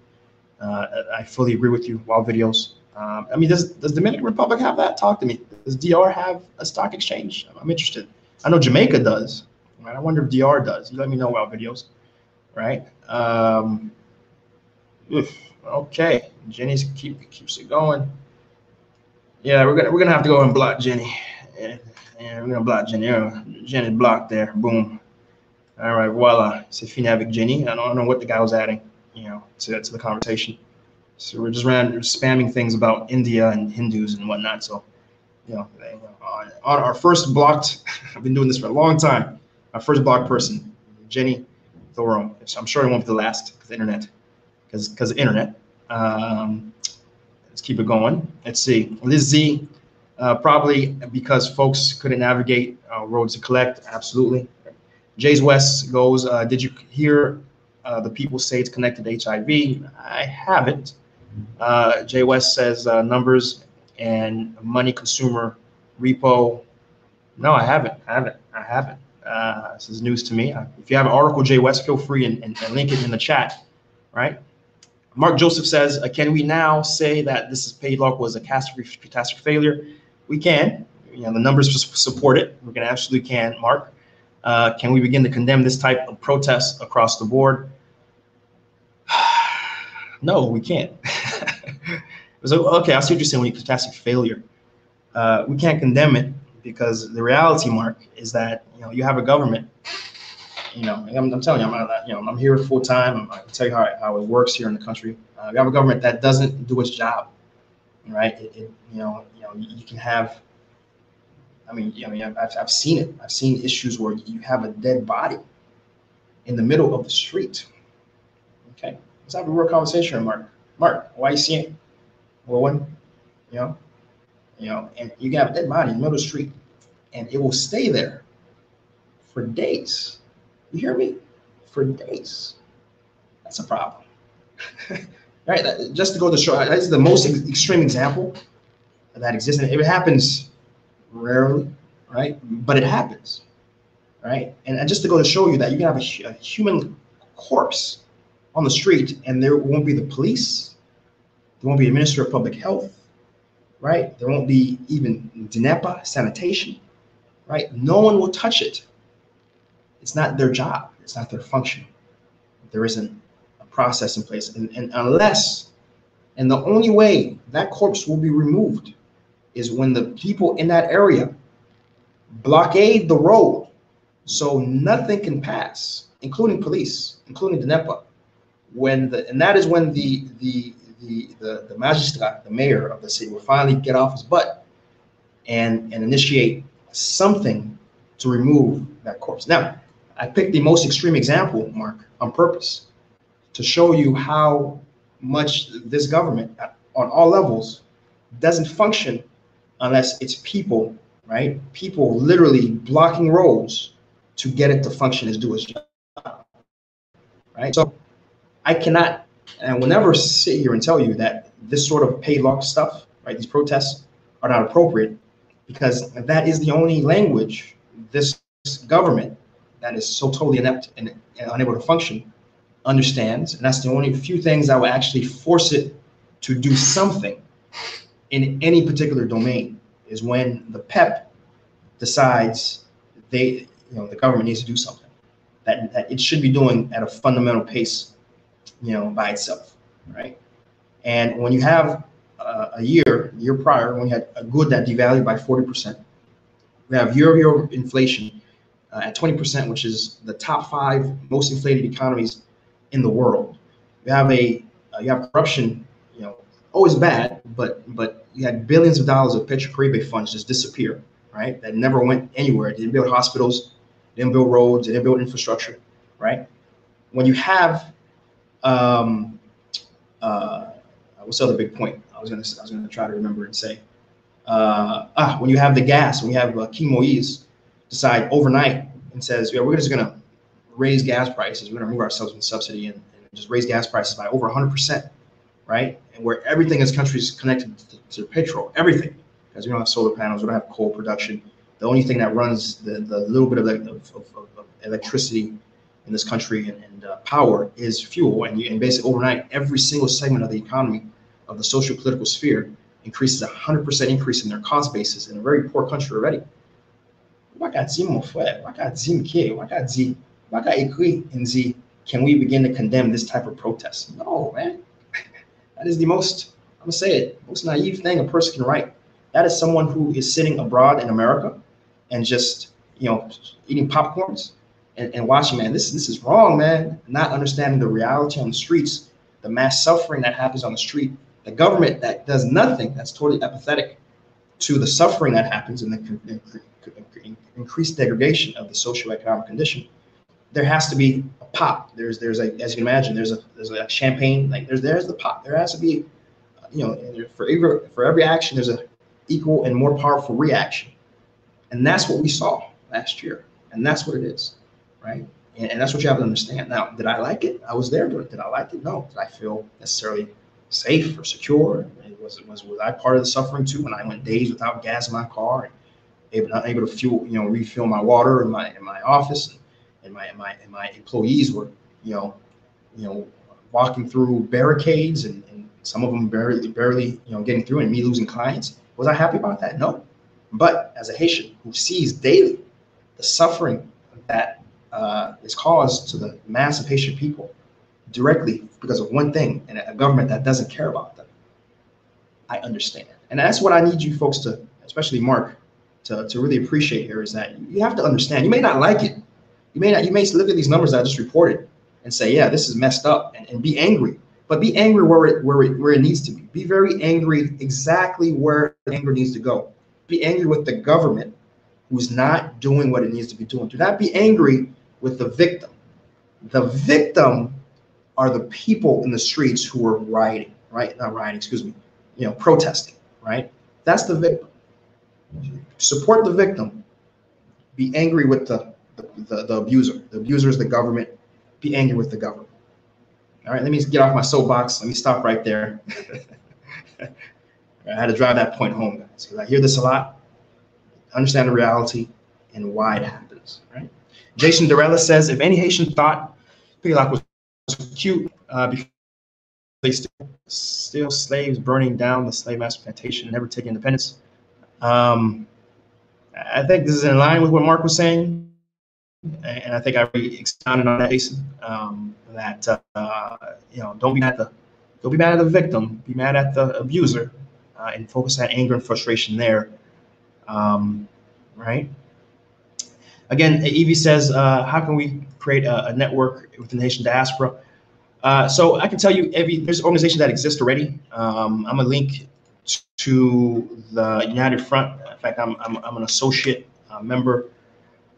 I fully agree with you. Wow Videos. I mean, does Dominican Republic have that? Talk to me. Does DR have a stock exchange? I'm interested. I know Jamaica does. Right? I wonder if DR does. You let me know, Wow Videos. Right. Okay. Jenny's keeps it going. Yeah, we're gonna have to go and block Jenny. Yeah, we're gonna block Jenny. Jenny's blocked there. Boom. All right, voila. C'est fini avec Jenny. I don't know what the guy was adding, to the conversation. So we're just spamming things about India and Hindus and whatnot. So, on our first blocked, I've been doing this for a long time. Our first blocked person, Jenny Thorum. I'm sure it won't be the last because the internet. Let's keep it going. Let's see. Liz Z, probably because folks couldn't navigate roads to collect. Absolutely. Jay's West goes, did you hear the people say it's connected to HIV? I haven't. Jay West says numbers and money consumer repo. No, I haven't. This is news to me. If you have an article, Jay West, feel free and link it in the chat, right? Mark Joseph says, can we now say that this is paid luck was a catastrophe failure? We can. The numbers support it. We absolutely can, Mark. Can we begin to condemn this type of protests across the board? No, we can't. So, okay, I see what you're saying when you catastrophe failure. We can't condemn it because the reality, Mark, is that you have a government. I'm telling you, I'm here full time. I can tell you how it works here in the country. We have a government that doesn't do its job, right? You can have. I've seen it. I've seen issues where you have a dead body in the middle of the street. Okay, let's have a real conversation, Mark. Mark, why are you seeing it? Well, and you can have a dead body in the middle of the street, and it will stay there for days. You hear me? For days. That's a problem. Right? Just to go to show, that's the most extreme example that exists. And it happens rarely, right? But it happens, right? And just to go to show you that you can have a human corpse on the street and there won't be the police, there won't be a minister of public health, right? There won't be even DNEPA, sanitation, right? No one will touch it. It's not their job. It's not their function. There isn't a process in place. And unless And the only way that corpse will be removed is when the people in that area blockade the road so nothing can pass, including police, including the NEPA. And that is when the magistrat, the mayor of the city, will finally get off his butt and initiate something to remove that corpse. Now, I picked the most extreme example, Mark, on purpose to show you how much this government on all levels doesn't function unless it's people, right? People literally blocking roads to get it to function as do its job, right? So I cannot, and I will never sit here and tell you that this sort of paid law stuff, right? These protests are not appropriate, because that is the only language this government that is so totally inept and unable to function understands. And that's the only few things that will actually force it to do something in any particular domain, is when the PEP decides the government needs to do something that it should be doing at a fundamental pace, by itself, right? And when you have a year prior, when we had a good that devalued by 40%, we have year-over-year inflation at 20%, which is the top 5 most inflated economies in the world. You have corruption, always bad, but you had billions of dollars of Petrocaribe funds just disappear, right? That never went anywhere. They didn't build hospitals, they didn't build roads, they didn't build infrastructure, right? When you have what's the other big point? I was gonna try to remember and say. When you have the gas, when you have King Moise decide overnight and says, yeah, we're just gonna raise gas prices, we're gonna remove ourselves from subsidy and just raise gas prices by over 100%, right? And where everything in this country is connected to petrol, everything, because we don't have solar panels, we don't have coal production. The only thing that runs the little bit of electricity in this country and power is fuel. And basically overnight, every single segment of the economy, of the social political sphere, increases 100% increase in their cost basis in a very poor country already. Can we begin to condemn this type of protest? No, man. That is the most, I'm gonna say it, most naive thing a person can write. That is someone who is sitting abroad in America and just, eating popcorns and watching, man, this is wrong, man. Not understanding the reality on the streets, the mass suffering that happens on the street, the government that does nothing, that's totally apathetic to the suffering that happens and the increased degradation of the socioeconomic condition. There has to be a pop. There's a, as you can imagine, there's a champagne, like there's the pop. There has to be, for every action, there's a equal and more powerful reaction. And that's what we saw last year. And that's what it is, right? And that's what you have to understand. Now, did I like it? I was there doing it. Did I like it? No. Did I feel necessarily safe or secure? Was I part of the suffering too, when I went days without gas in my car and not able to refill my water in my office, and my employees were walking through barricades and some of them barely getting through, and me losing clients? Was I happy about that? No. But as a Haitian who sees daily the suffering that is caused to the mass of Haitian people directly because of one thing, and a government that doesn't care about them, I understand. And that's what I need you folks to, especially Mark, to really appreciate here, is that you have to understand. You may not like it. You may look at these numbers that I just reported and say, yeah, this is messed up, and be angry. But be angry where it needs to be. Be very angry exactly where the anger needs to go. Be angry with the government who's not doing what it needs to be doing. Do not be angry with the victim. The victim are the people in the streets who are rioting, right? Not rioting, excuse me, protesting, right? That's the victim. Support the victim. Be angry with the abuser. The abuser is the government. Be angry with the government. All right, let me get off my soapbox. Let me stop right there. I had to drive that point home, guys, because I hear this a lot. Understand the reality and why it happens, right? Jason Durella says, if any Haitian thought Peki was cute because they still slaves burning down the slave master plantation and never taking independence. I think this is in line with what Mark was saying, and I think I really expounded on that, Jason. Don't be mad at the Don't be mad at the victim. Be mad at the abuser, and focus on anger and frustration there. Right? Again, Evie says, how can we create a network within the Haitian diaspora? So I can tell you, there's an organization that exists already. I'm a link to the United Front. In fact, I'm an associate member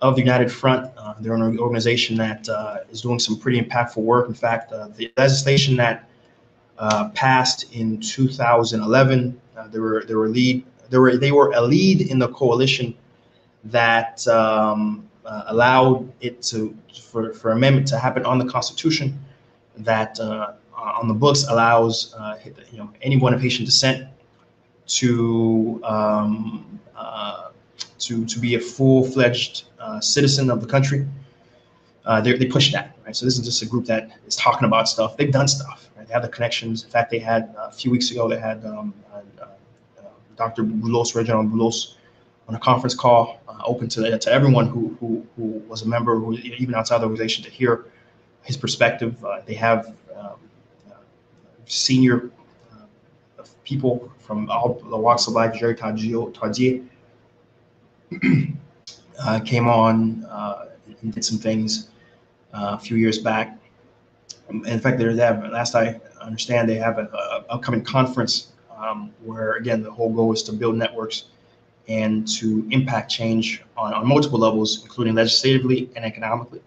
of the United Front. They're an organization that is doing some pretty impactful work. In fact, the legislation that passed in 2011, they were a lead in the coalition that allowed it for amendment to happen on the Constitution that on the books allows anyone of Haitian descent to be a full-fledged citizen of the country. They push that, right? So this is just a group that is talking about stuff. They've done stuff, right? They have the connections. In fact, they had a few weeks ago, they had Dr. Boulos, Reginald Boulos, on a conference call open to everyone who was a member, who even outside the organization, to hear his perspective. They have senior people from all the walks of life. Jerry Tardier came on and did some things a few years back. In fact, last I understand, they have an upcoming conference where, again, the whole goal is to build networks and to impact change on multiple levels, including legislatively and economically.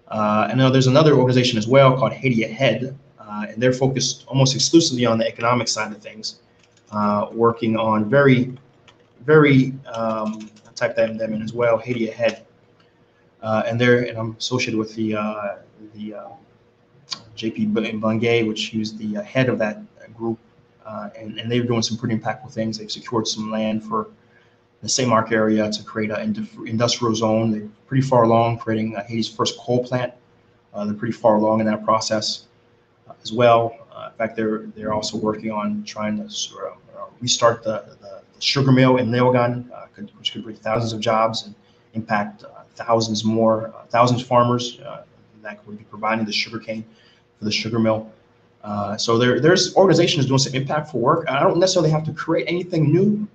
I know there's another organization as well called Haiti Ahead, and they're focused almost exclusively on the economic side of things, working on very I typed them in as well, Haiti Ahead, and I'm associated with the JP Bungay, which he's the head of that group, and they're doing some pretty impactful things. They've secured some land for the St. Mark area to create an industrial zone. They're pretty far along creating Haiti's first coal plant. They're pretty far along in that process as well. In fact, they're also working on trying to restart the sugar mill in Leogan, which could bring thousands of jobs and impact thousands of farmers that would be providing the sugar cane for the sugar mill. So there's organizations doing some impactful work. I don't necessarily have to create anything new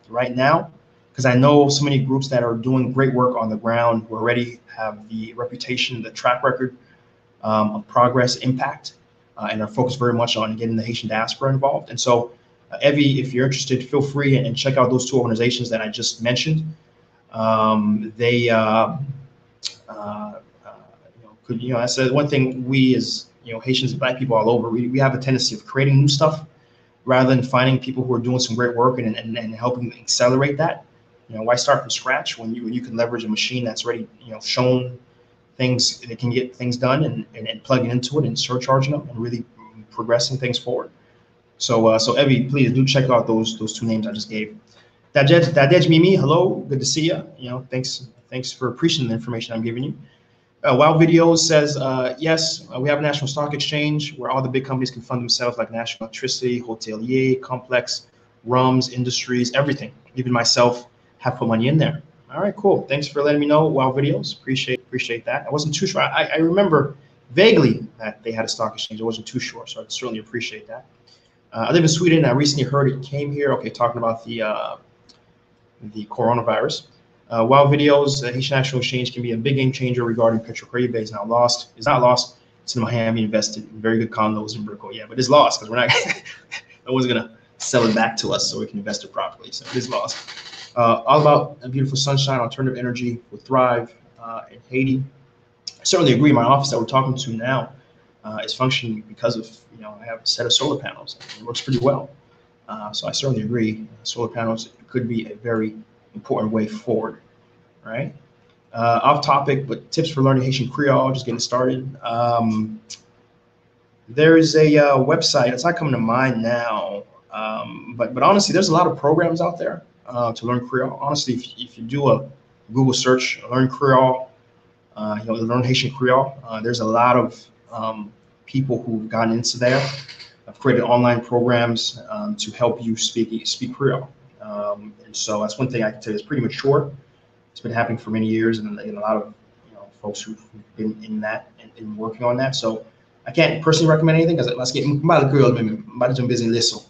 right now, because I know so many groups that are doing great work on the ground who already have the reputation, the track record of progress, impact, and are focused very much on getting the Haitian diaspora involved. And so, Evie, if you're interested, feel free and check out those two organizations that I just mentioned. I said one thing, we as Haitians and Black people all over, we have a tendency of creating new stuff rather than finding people who are doing some great work and helping accelerate that. Why start from scratch when you can leverage a machine that's already shown things that can get things done and plugging into it and surcharging them and really progressing things forward. So Evie, please do check out those two names I just gave. Dadej Mimi, hello, good to see you. Thanks for appreciating the information I'm giving you. Wow Videos says, yes, we have a national stock exchange where all the big companies can fund themselves, like National Electricity, Hotelier, Complex, Rums, Industries, everything. Even myself have put money in there. All right, cool. Thanks for letting me know, Wow Videos. Appreciate that. I wasn't too sure. I remember vaguely that they had a stock exchange. I wasn't too sure, so I certainly appreciate that. I live in Sweden. I recently heard it came here. Okay, talking about the coronavirus. Wow Videos, Haitian National Exchange can be a big game changer regarding Petrocaribe. Is not lost. It's in Miami, invested in very good condos in Brickell. Yeah, but it's lost because we're not. No one's gonna sell it back to us so we can invest it properly. So it is lost. All about a beautiful sunshine, alternative energy will thrive in Haiti. I certainly agree. My office that we're talking to now is functioning because of I have a set of solar panels. It works pretty well. So I certainly agree. Solar panels could be a very important way forward, right? Off topic, but tips for learning Haitian Creole, just getting started. There's a website, it's not coming to mind now, but honestly, there's a lot of programs out there to learn Creole. Honestly, if you do a Google search, learn Creole, learn Haitian Creole, there's a lot of people who've gotten into there. I've created online programs to help you speak Creole. And so that's one thing I can tell you is pretty mature. It's been happening for many years, and a lot of folks who've been in that and working on that. So I can't personally recommend anything because let's get my girl, I'm busy listen.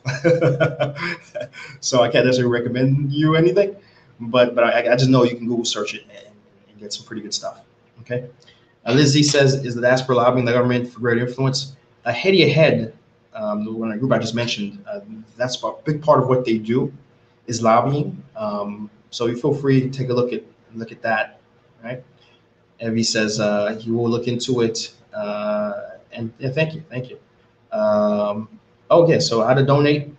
So I can't necessarily recommend you anything, but I just know you can Google search it and get some pretty good stuff. Okay. Lizzie says, is the diaspora lobbying the government for greater influence? Haiti Ahead, the group I just mentioned, that's a big part of what they do is lobbying. So you feel free to take a look at that, right? Evie says he will look into it, and yeah, thank you. Okay, so how to donate?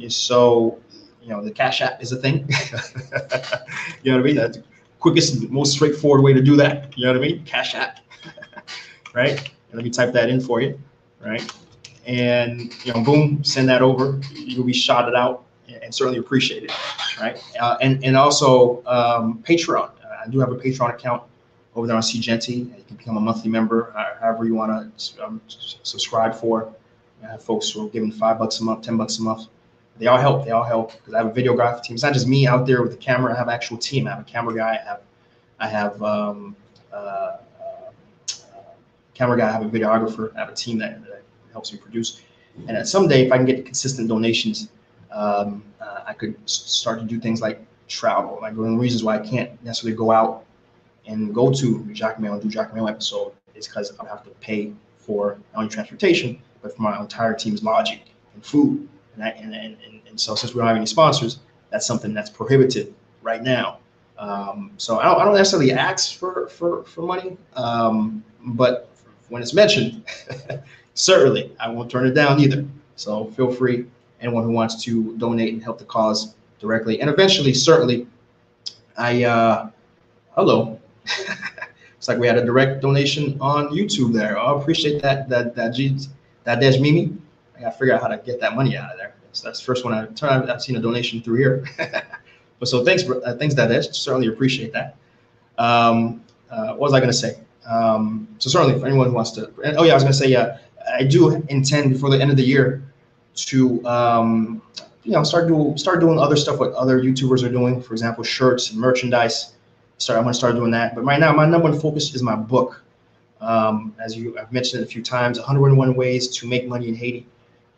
So the Cash App is a thing. You know what I mean? That's the quickest, most straightforward way to do that. You know what I mean? Cash App, right? And let me type that in for you, right? And boom, send that over. You'll be shotted out, and certainly appreciate it, right? And also Patreon. I do have a Patreon account over there on Seejeanty. You can become a monthly member, however you want to subscribe for. Folks who are giving $5 a month, $10 a month. They all help. Because I have a videographic team. It's not just me out there with the camera. I have an actual team. I have a camera guy. I have camera guy. I have a videographer. I have a team that helps me produce. And someday, if I can get consistent donations, I could start to do things like travel. Like one of the reasons why I can't necessarily go out and go to Jacmel and do Jacmel episode is because I have to pay for not only transportation, but for my entire team's lodging and food. And so since we don't have any sponsors, that's something that's prohibited right now. So I don't necessarily ask for money, but when it's mentioned, certainly I won't turn it down either. So feel free, anyone who wants to donate and help the cause directly. And eventually, certainly, hello. It's like we had a direct donation on YouTube there. I appreciate that Dej Mimi. I gotta figure out how to get that money out of there. So that's the first one I've seen a donation through here. But so thanks Dej. Certainly appreciate that. What was I gonna say? So certainly for anyone who wants to. Oh yeah, I was gonna say I do intend before the end of the year to start doing other stuff what other YouTubers are doing. For example, shirts and merchandise. I'm going to start doing that. But right now, my number one focus is my book. I've mentioned it a few times, 101 Ways to Make Money in Haiti.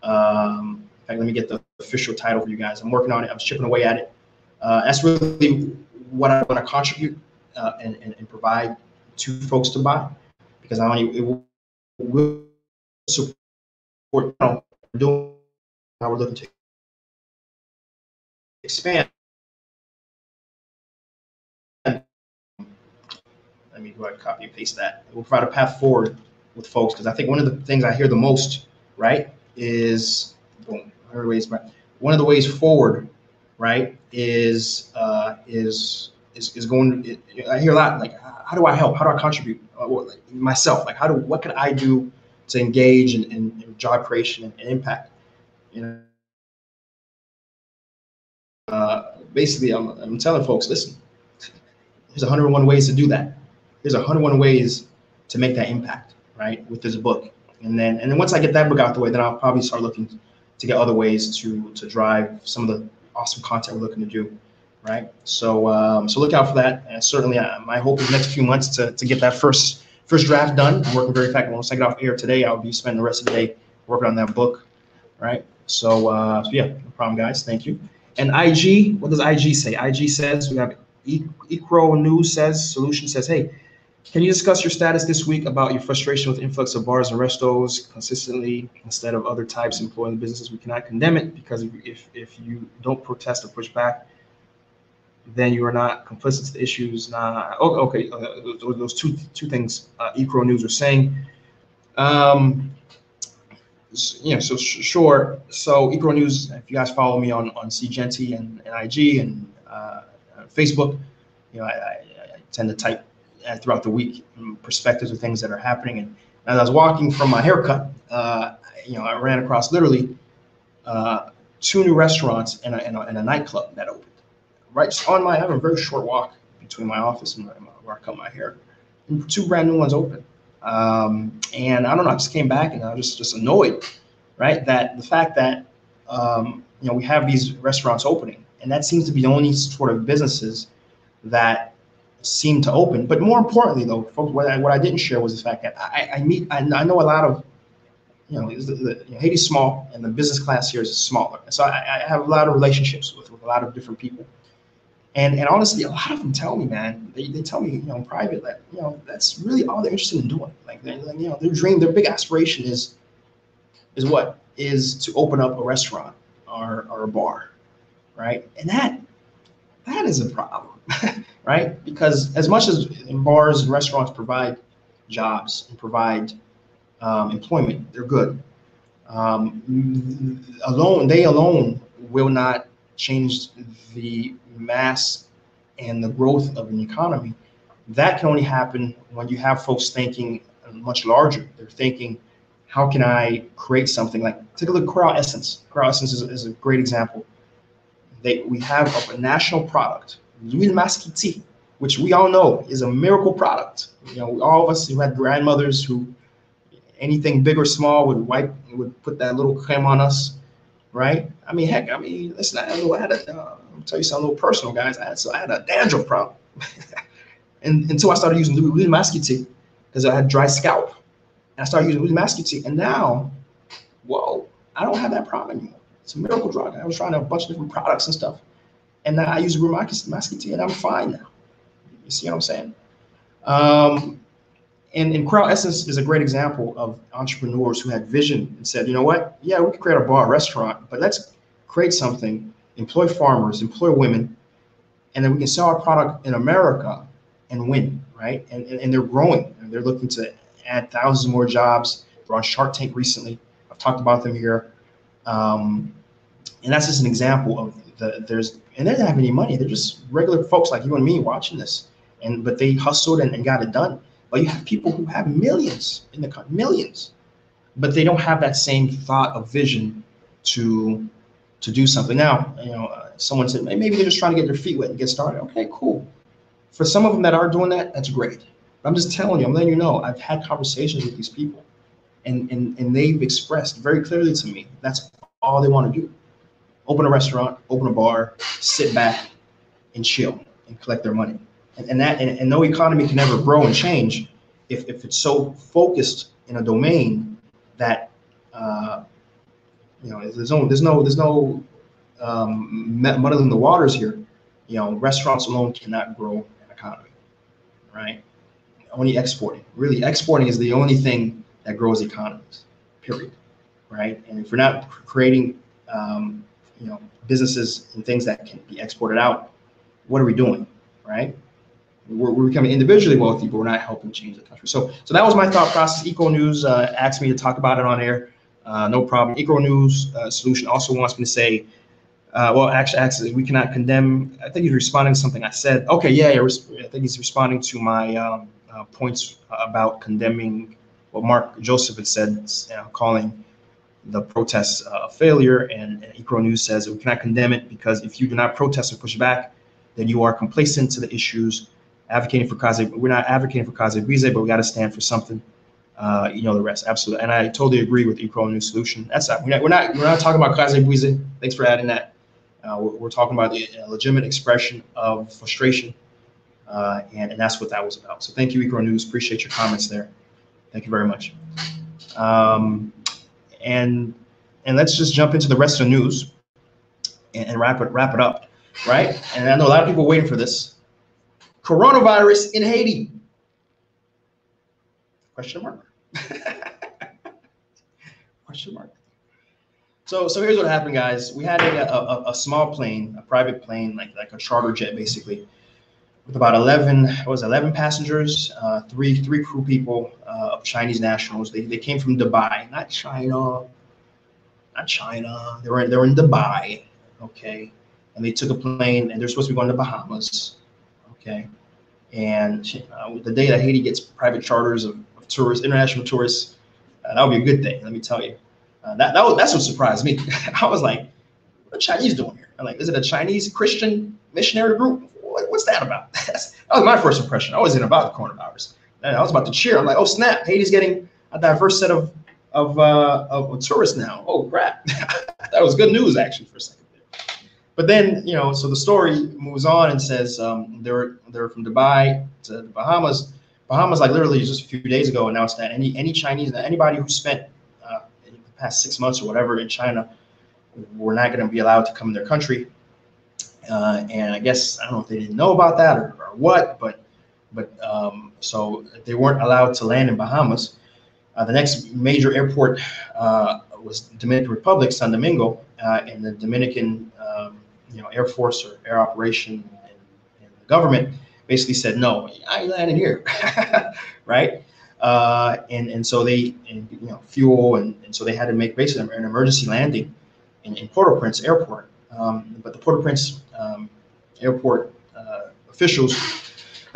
In fact, let me get the official title for you guys. I'm working on it. I'm chipping away at it. That's really what I want to contribute and provide to folks to buy, because it will support doing how we're looking to expand. Let me go ahead and copy and paste that. We'll provide a path forward with folks, because I think one of the things I hear the most, right, is Airways. One of the ways forward, right, is going. I hear a lot like, how do I help? How do I contribute myself? Like, what can I do to engage in job creation and impact? Basically, I'm telling folks, listen, there's 101 ways to do that. There's 101 ways to make that impact, right, with this book. And then once I get that book out the way, then I'll probably start looking to get other ways to drive some of the awesome content we're looking to do, right? So look out for that. And certainly, my hope is the next few months to get that first draft done. I'm working very fast. Once I get off air today, I'll be spending the rest of the day working on that book, right? So yeah, no problem, guys. Thank you. And IG, what does IG say? IG says, we have Ecro News Solution says, hey, can you discuss your status this week about your frustration with influx of bars and restos consistently instead of other types employing businesses? We cannot condemn it, because if you don't protest or push back, then you are not complicit to the issues. Okay, those two things Ecro News are saying. So sure. So Ecro News, if you guys follow me on Seejeanty and IG and Facebook, I tend to type throughout the week perspectives of things that are happening. And as I was walking from my haircut, I ran across literally 2 new restaurants and a nightclub that opened. Right on I have a very short walk between my office and where I cut my hair. And 2 brand new ones open. And I don't know, I just came back and I was just annoyed, right? That the fact that we have these restaurants opening, and that seems to be the only sort of businesses that seem to open. But more importantly, though, folks, what I didn't share was the fact that I know a lot of, Haiti's small, and the business class here is smaller. So I have a lot of relationships with a lot of different people. And honestly, a lot of them tell me, man, they tell me, in private that, that's really all they're interested in doing. Like, their dream, their big aspiration is what? Is to open up a restaurant or a bar, right? And that is a problem, right? Because as much as bars and restaurants provide jobs and provide employment, they're good. They alone will not change the mass and the growth of an economy. That can only happen when you have folks thinking much larger. They're thinking, how can I create something? Like, take a look at Coral Essence. Coral Essence is a great example. We have a national product, l'huile masquée tea, which we all know is a miracle product. All of us who had grandmothers who anything big or small would put that little creme on us, right? Heck, listen, I'll tell you something a little personal, guys. I had a dandruff problem, and until I started using l'huile masquée tea, because I had dry scalp, and I started using l'huile masquée tea, and now, whoa, I don't have that problem anymore. It's a miracle drug. I was trying a bunch of different products and stuff, and now I use l'huile masquée tea, and I'm fine now. You see what I'm saying? And Coral Essence is a great example of entrepreneurs who had vision and said, you know what? Yeah, we could create a bar, restaurant, but let's create something, employ farmers, employ women, and then we can sell our product in America and win, right? And they're growing, and they're looking to add thousands more jobs. They're on Shark Tank recently. I've talked about them here. And that's just an example of and they don't have any money. They're just regular folks like you and me watching this, but they hustled and got it done. But you have people who have millions in the country, millions, but they don't have that same thought of vision to do something. Now, someone said maybe they're just trying to get their feet wet and get started. Okay, cool. For some of them that are doing that, that's great. But I'm just telling you, I'm letting you know, I've had conversations with these people, and they've expressed very clearly to me that's all they want to do: open a restaurant, open a bar, sit back, and chill and collect their money. And no economy can ever grow and change if it's so focused in a domain that there's no muddling the waters here. Restaurants alone cannot grow an economy, right? Only exporting. Really, exporting is the only thing that grows economies. Period. Right? And if we're not creating businesses and things that can be exported out, what are we doing? Right? We're becoming individually wealthy, but we're not helping change the country. So that was my thought process. Eco News asked me to talk about it on air. No problem. Eco News Solution also wants me to say, actually, we cannot condemn. I think he's responding to something I said. Okay, yeah, I think he's responding to my points about condemning what Mark Joseph had said, calling the protests a failure. And Eco News says that we cannot condemn it because if you do not protest or push back, then you are complacent to the issues. Advocating for cause, we're not advocating for cause brize, but we got to stand for something. The rest, absolutely. And I totally agree with Eco News Solution. That's not, we're not talking about cause brize. Thanks for adding that. We're talking about the legitimate expression of frustration, and that's what that was about. So thank you, Eco News. Appreciate your comments there. Thank you very much. And let's just jump into the rest of the news and wrap it up, right? And I know a lot of people are waiting for this. Coronavirus in Haiti? Question mark. Question mark. So here's what happened, guys. We had a small plane, a private plane, like a charter jet, basically, with about 11 passengers, three crew people of Chinese nationals. They came from Dubai, not China. They were in Dubai, okay. And they took a plane, and they're supposed to be going to Bahamas. Okay, and the day that Haiti gets private charters of tourists, international tourists, that would be a good thing. Let me tell you, that's what surprised me. I was like, "What are Chinese doing here?" I'm like, "Is it a Chinese Christian missionary group? What's that about?" That was my first impression. I wasn't about the coronavirus. And I was about to cheer. I'm like, "Oh snap! Haiti's getting a diverse set of tourists now. Oh crap!" That was good news actually for a second there. But then, so the story moves on and says they're from Dubai to the Bahamas. Bahamas, like literally just a few days ago, announced that any Chinese, anybody who spent in the past 6 months or whatever in China, were not going to be allowed to come in their country. And I guess I don't know if they didn't know about that or what, but so they weren't allowed to land in Bahamas. The next major airport was Dominican Republic, San Domingo, and the Dominican Air Force or Air Operation and the government basically said, no, I ain't landing here, right? And so they, fuel, and so they had to make basically an emergency landing in Port-au-Prince Airport. But the Port-au-Prince Airport officials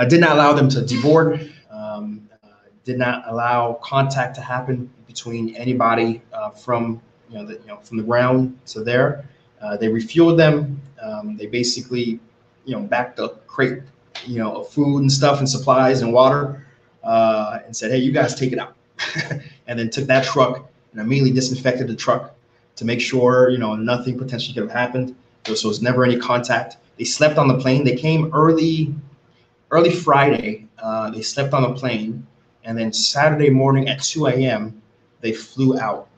did not allow them to deboard, did not allow contact to happen between anybody from from the ground to there. They refueled them. They basically backed a crate of food and stuff and supplies and water, and said, hey, you guys take it out. And then took that truck and immediately disinfected the truck to make sure nothing potentially could have happened. So it was never any contact. They slept on the plane. They came early Friday. They slept on the plane, and then Saturday morning at 2 a.m. they flew out.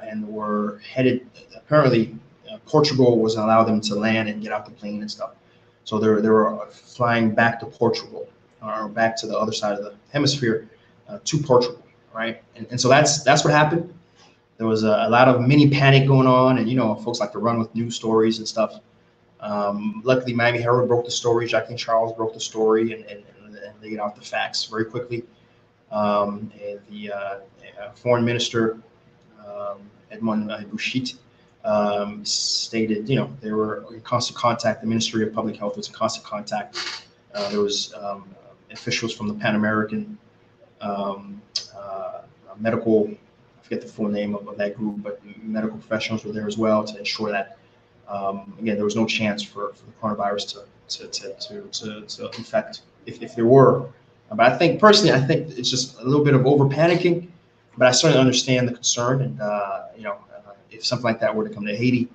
And were headed. Apparently, Portugal wasn't allow them to land and get out the plane and stuff. So they were flying back to Portugal, or back to the other side of the hemisphere, to Portugal, right? And so that's what happened. There was a lot of mini panic going on, and folks like to run with news stories and stuff. Luckily, Miami Herald broke the story, Jacqueline Charles broke the story, and laid out the facts very quickly. And the foreign minister, Edmond Bouchit, stated, they were in constant contact. The Ministry of Public Health was in constant contact. There was officials from the Pan American medical, I forget the full name of that group, but medical professionals were there as well to ensure that, again, there was no chance for the coronavirus to infect if there were. But I think it's just a little bit of over panicking. But I certainly understand the concern, and if something like that were to come to Haiti,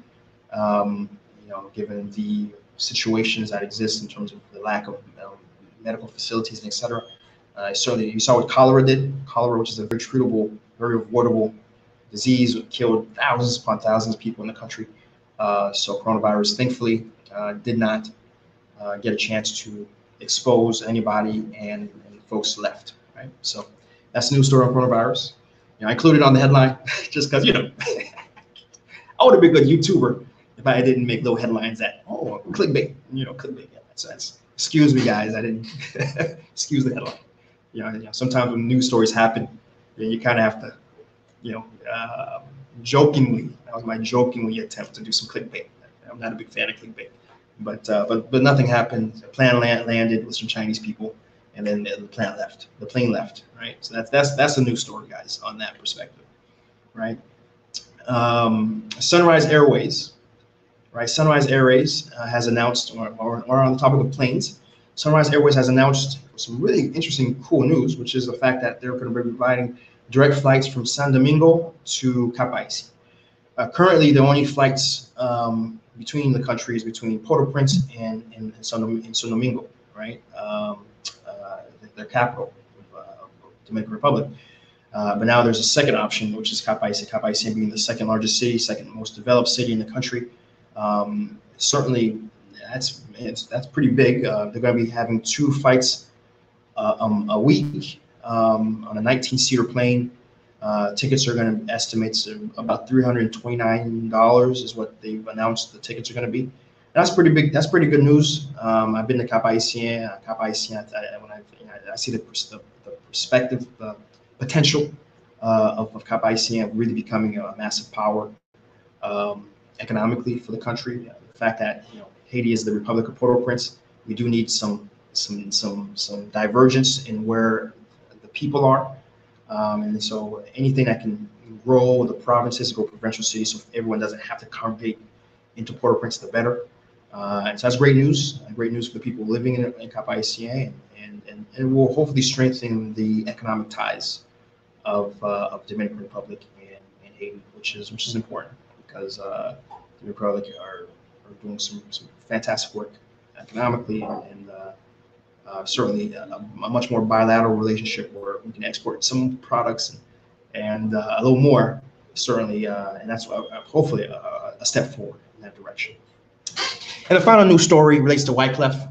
given the situations that exist in terms of the lack of medical facilities and et cetera, certainly you saw what cholera did. Cholera, which is a very treatable, very avoidable disease, killed thousands upon thousands of people in the country. So coronavirus, thankfully, did not get a chance to expose anybody, and folks left. Right. So that's the news story on coronavirus. I included it on the headline just because, I would have been a good YouTuber if I didn't make little headlines that, clickbait, clickbait. Yeah, that's excuse me, guys. I didn't excuse the headline. Sometimes when news stories happen, you kind of have to, jokingly, that was my jokingly attempt to do some clickbait. I'm not a big fan of clickbait, but nothing happened. The plane landed with some Chinese people, and then the plane left, right? So that's the news story, guys, on that perspective, right? Sunrise Airways, right? Sunrise Airways has announced, or on the topic of planes, Sunrise Airways has announced some really interesting, cool news, which is the fact that they're going to be providing direct flights from San Domingo to Cap. Currently, the only flights between the countries, between Port-au-Prince and San Domingo, right? Their capital, Dominican Republic. But now there's a second option, which is Cap being the second largest city, second most developed city in the country. Certainly, that's pretty big. They're going to be having 2 flights a week on a 19-seater plane. Tickets are going to estimate about $329 is what they've announced the tickets are going to be. That's pretty big. That's pretty good news. I've been to Cap. When I see the perspective, the potential of Cap really becoming a massive power economically for the country. The fact that Haiti is the Republic of Port-au-Prince, we do need some divergence in where the people are, and so anything that can grow the provinces, grow provincial cities, so everyone doesn't have to congregate into Port-au-Prince, the better. And so that's great news. Great news for the people living in Cap, and will hopefully strengthen the economic ties of Dominican Republic and Haiti, which is important because the Republic are doing some fantastic work economically, and certainly a much more bilateral relationship where we can export some products and a little more, certainly, and that's hopefully a step forward in that direction. And the final news story relates to Wyclef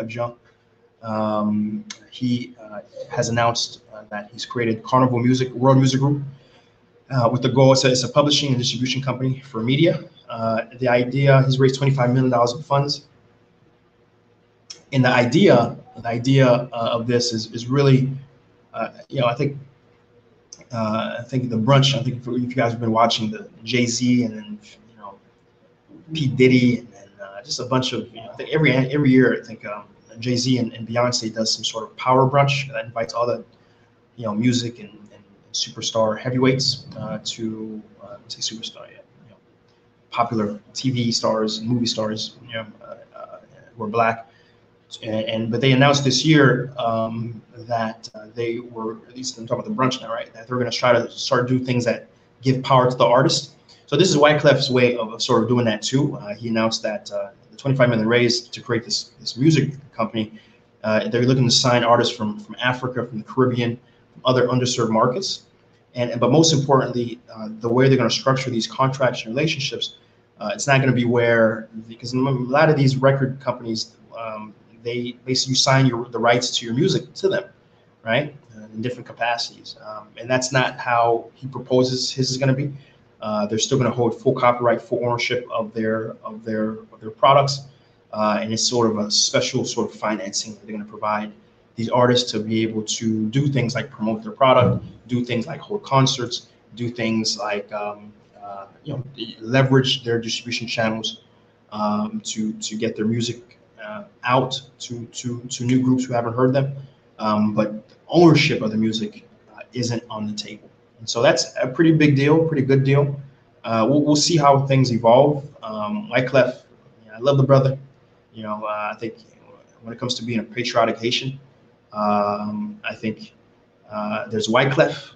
Jean. He has announced that he's created Carnival World Music Group with the goal. It's a publishing and distribution company for media. The idea, he's raised $25 million in funds. And the idea of this is really, I think the brunch. I think if you guys have been watching the Jay-Z and then P. Diddy and just a bunch of, I think every year I think Jay-Z and Beyonce does some sort of power brunch that invites all the music and superstar heavyweights to say superstar, popular TV stars, movie stars, who are black. But they announced this year that they were, at least I'm talking about the brunch now, right? That they're going to try to start do things that give power to the artist. So this is Wyclef's way of sort of doing that too. He announced that the $25 million raised to create this music company. They're looking to sign artists from Africa, from the Caribbean, from other underserved markets. But most importantly, the way they're going to structure these contracts and relationships, it's not going to be because a lot of these record companies, they basically you sign the rights to your music to them, right, in different capacities. And that's not how he proposes his is going to be. They're still going to hold full copyright, full ownership of their products, and it's sort of a special sort of financing that they're going to provide these artists to be able to do things like promote their product, do things like hold concerts, do things like leverage their distribution channels to get their music out to new groups who haven't heard them, but ownership of the music isn't on the table. And so that's a pretty big deal, pretty good deal. We'll see how things evolve. Wyclef, I love the brother. I think when it comes to being a patriotic Haitian, I think there's Wyclef,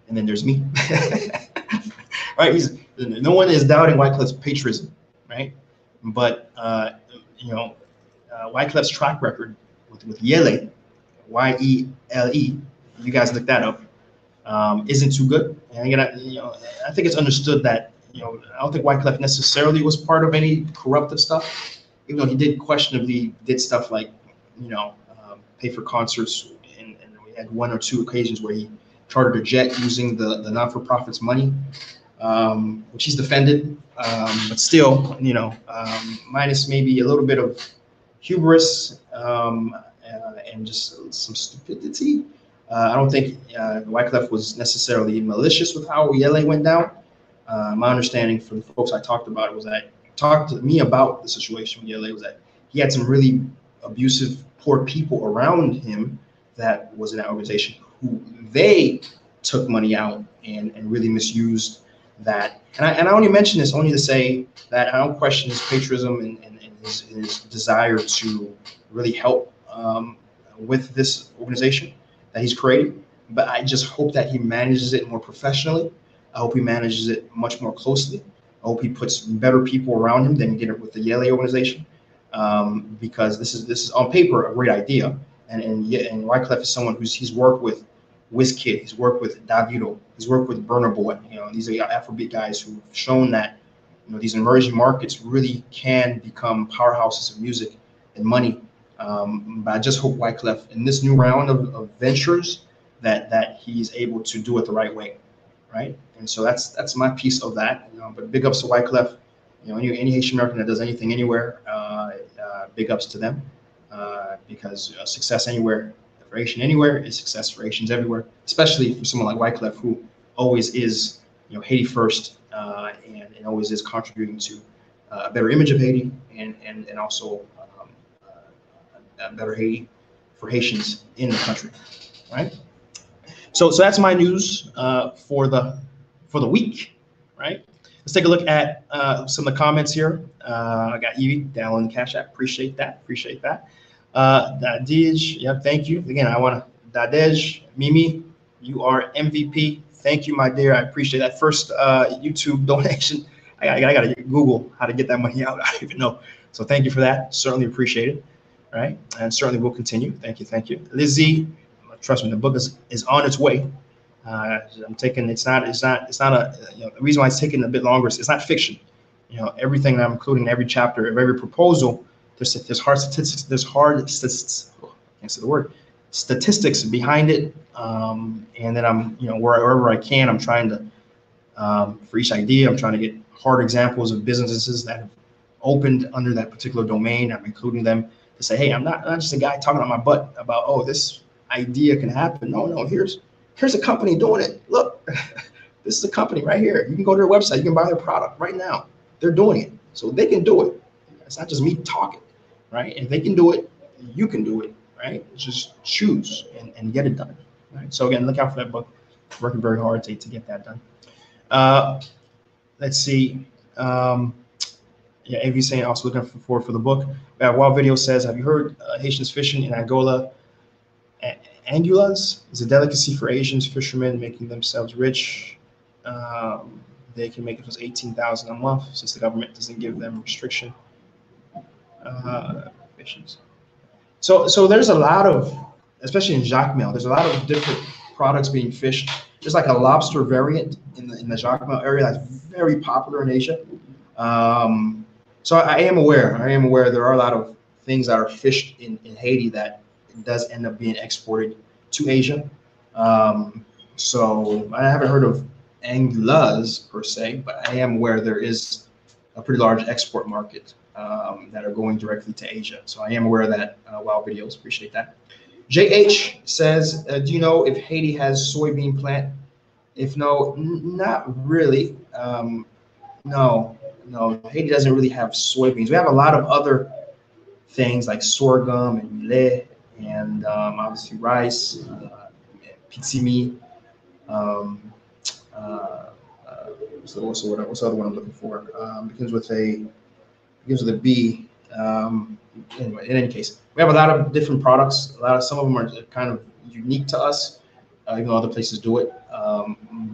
and then there's me. Right? No one is doubting Wyclef's patriotism, right? But Wyclef's track record with Yele, Y-E-L-E, you guys look that up, isn't too good. And again, I think it's understood that I don't think Wyclef necessarily was part of any corruptive stuff, even though he did questionably did stuff like pay for concerts, and we had one or two occasions where he chartered a jet using the non-for-profit's money, which he's defended, but still, minus maybe a little bit of hubris and just some stupidity. I don't think Wyclef was necessarily malicious with how Yele went down. My understanding from the folks I talked about was that talked to me about the situation with Yele was that he had some really abusive, poor people around him that was in that organization who they took money out and really misused that. And I only mention this only to say that I don't question his patriotism and his desire to really help with this organization that he's created. But I just hope that he manages it more professionally. I hope he manages it much more closely. I hope he puts better people around him than he did with the Yele organization, because this is on paper a great idea. And Wyclef is someone he's worked with Wizkid, he's worked with Davido, he's worked with Burna Boy. These are Afrobeat guys who've shown that these emerging markets really can become powerhouses of music and money. But I just hope Wyclef in this new round of ventures that he's able to do it the right way, right? And so that's my piece of that. But big ups to Wyclef. Any Haitian American that does anything anywhere, big ups to them, because success anywhere for Haitian anywhere is success for Haitians everywhere, especially for someone like Wyclef, who always is Haiti first, and always is contributing to a better image of Haiti and also a better Haiti for Haitians in the country, right? So that's my news for the week, right? Let's take a look at some of the comments here. I got Evie down on the Cash App. Appreciate that. Dadej, yeah, thank you. Again, I want to, Dadej, Mimi, you are MVP. Thank you, my dear. I appreciate that first YouTube donation. I got to Google how to get that money out. I don't even know. So thank you for that. Certainly appreciate it. All right, and certainly will continue. Thank you, thank you, Lizzie. Trust me, the book is on its way. I'm taking. It's not a. The reason why it's taking a bit longer is it's not fiction. Everything that I'm including in every chapter of every proposal. There's hard statistics. There's hard statistics. I can't say the word. Statistics behind it, and then I'm wherever I can, I'm trying to for each idea, I'm trying to get hard examples of businesses that have opened under that particular domain. I'm including them to say, hey, I'm not just a guy talking on my butt about, oh, this idea can happen. No, here's a company doing it. Look, this is a company right here. You can go to their website. You can buy their product right now. They're doing it, so they can do it. It's not just me talking, right? If they can do it, you can do it, right? Just choose and get it done, right? So again, look out for that book. Working very hard to get that done. Let's see. Yeah, AV saying also looking forward for the book. Wild Video says, have you heard Haitians fishing in Angola? Angulas is a delicacy for Asians fishermen making themselves rich. They can make it was $18,000 a month since the government doesn't give them restriction. Fishes. So there's a lot of, especially in Jacmel, there's a lot of different products being fished. There's like a lobster variant in the Jacmel area that's very popular in Asia. So I am aware there are a lot of things that are fished in Haiti that does end up being exported to Asia. So I haven't heard of angulas per se, but I am aware there is a pretty large export market that are going directly to Asia. So I am aware of that. Wild Videos, appreciate that. JH says, do you know if Haiti has soybean plant? If no, not really. No, Haiti doesn't really have soybeans. We have a lot of other things like sorghum and millet and obviously rice, pitsimi. What's the other one I'm looking for? Begins with a B. Anyway, in any case, we have a lot of different products. Some of them are kind of unique to us, even though other places do it.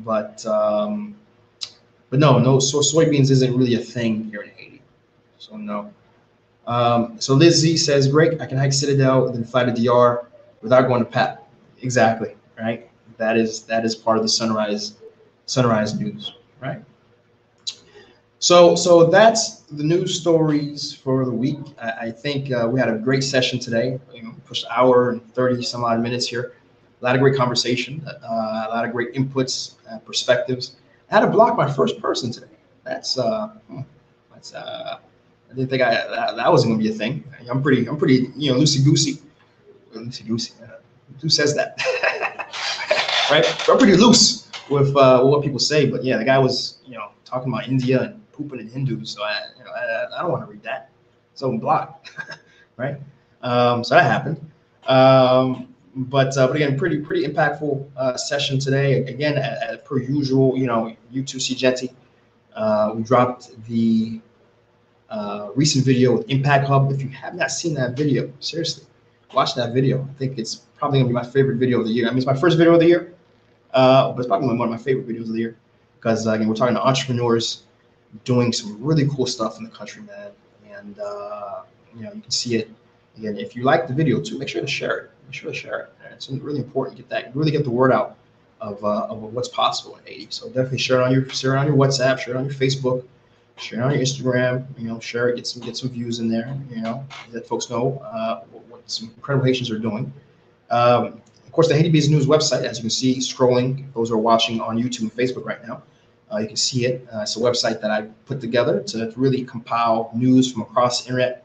But no. So soybeans isn't really a thing here in Haiti. So no. So Liz Z says, great. I can hike Citadel, then fly to DR without going to PAP. Exactly. Right. That is part of the sunrise news. Right. So that's the news stories for the week. I think we had a great session today. Pushed an hour and 30 some odd minutes here. A lot of great conversation, a lot of great inputs, perspectives. I had to block my first person today. That's I didn't think that was going to be a thing. I'm pretty loosey goosey. Who says that? Right? I'm pretty loose with what people say, but yeah, the guy was talking about India and pooping in Hindus, so I don't want to read that. So I'm blocked, right? So that happened. But again, pretty impactful session today. Again, as per usual, YouTube Seejeanty. We dropped the recent video with Impact Hub. If you have not seen that video, seriously, watch that video. I think it's probably gonna be my favorite video of the year. I mean, it's my first video of the year, but it's probably one of my favorite videos of the year because again, we're talking to entrepreneurs doing some really cool stuff in the country, man. And you can see it. Again, if you like the video too, make sure to share it. Make sure to share it. It's really important. Really get the word out of what's possible in Haiti. So definitely share it on your WhatsApp, share it on your Facebook, share it on your Instagram. Share it, get some views in there. Let folks know what some incredible Haitians are doing. Of course, the Haiti Biz News website, as you can see, scrolling. Those are watching on YouTube and Facebook right now. You can see it. It's a website that I put together to really compile news from across the internet.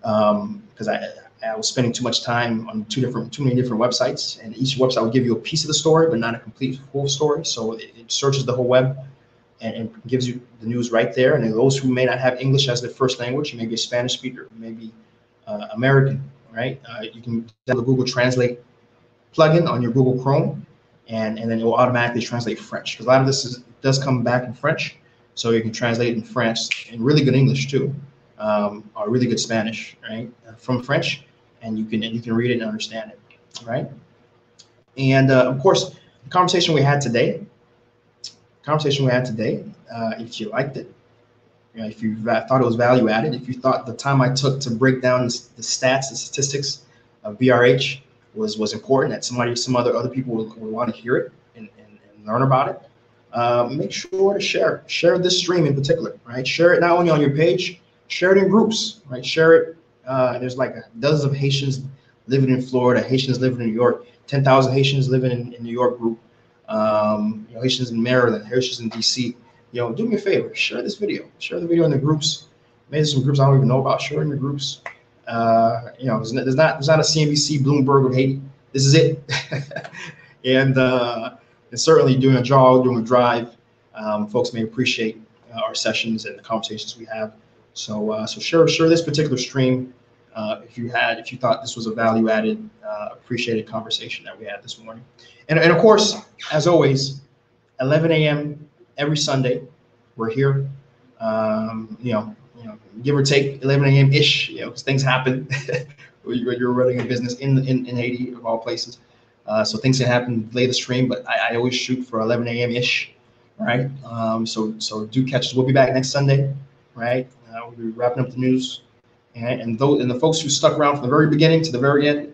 Because I was spending too much time on too many different websites, and each website will give you a piece of the story, but not a complete full story. So it searches the whole web and gives you the news right there. And those who may not have English as their first language, maybe a Spanish speaker, maybe American, right? You can download the Google Translate plugin on your Google Chrome, and then it will automatically translate French. Because a lot of this does come back in French, so you can translate it in French and really good English too. Or really good Spanish, right, from French, and you can read it and understand it, right? And of course, the conversation we had today, if you liked it, You know, if you thought it was value added, if you thought the time I took to break down the stats, the statistics of VRH was important, that some other people would want to hear it and learn about it, make sure to share this stream in particular, right? Share it not only on your page, share it in groups, right? Share it. There's like dozens of Haitians living in Florida, Haitians living in New York, 10,000 Haitians living in New York group, you know, Haitians in Maryland, Haitians in DC. You know, do me a favor, share this video. Share the video in the groups. Maybe some groups I don't even know about. Share in the groups. You know, there's not a CNBC Bloomberg of Haiti. This is it. And certainly doing a jog, doing a drive, folks may appreciate our sessions and the conversations we have. So share this particular stream if you thought this was a value added, appreciated conversation that we had this morning. And of course, as always, 11 a.m. every Sunday, we're here. You know, give or take 11 a.m. ish. You know, because things happen. You're running a business in Haiti of all places, so things can happen late the stream. But I always shoot for 11 a.m. ish, right? So do catch us. We'll be back next Sunday, right? We'll be wrapping up the news, and the folks who stuck around from the very beginning to the very end,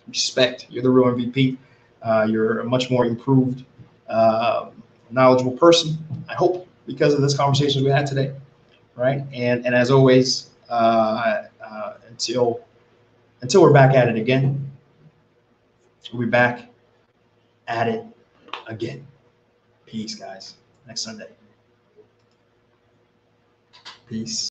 respect. You're the real MVP. You're a much more improved, knowledgeable person, I hope, because of this conversation we had today, right? And as always, until we're back at it again, we'll be back at it again. Peace, guys. Next Sunday. Peace.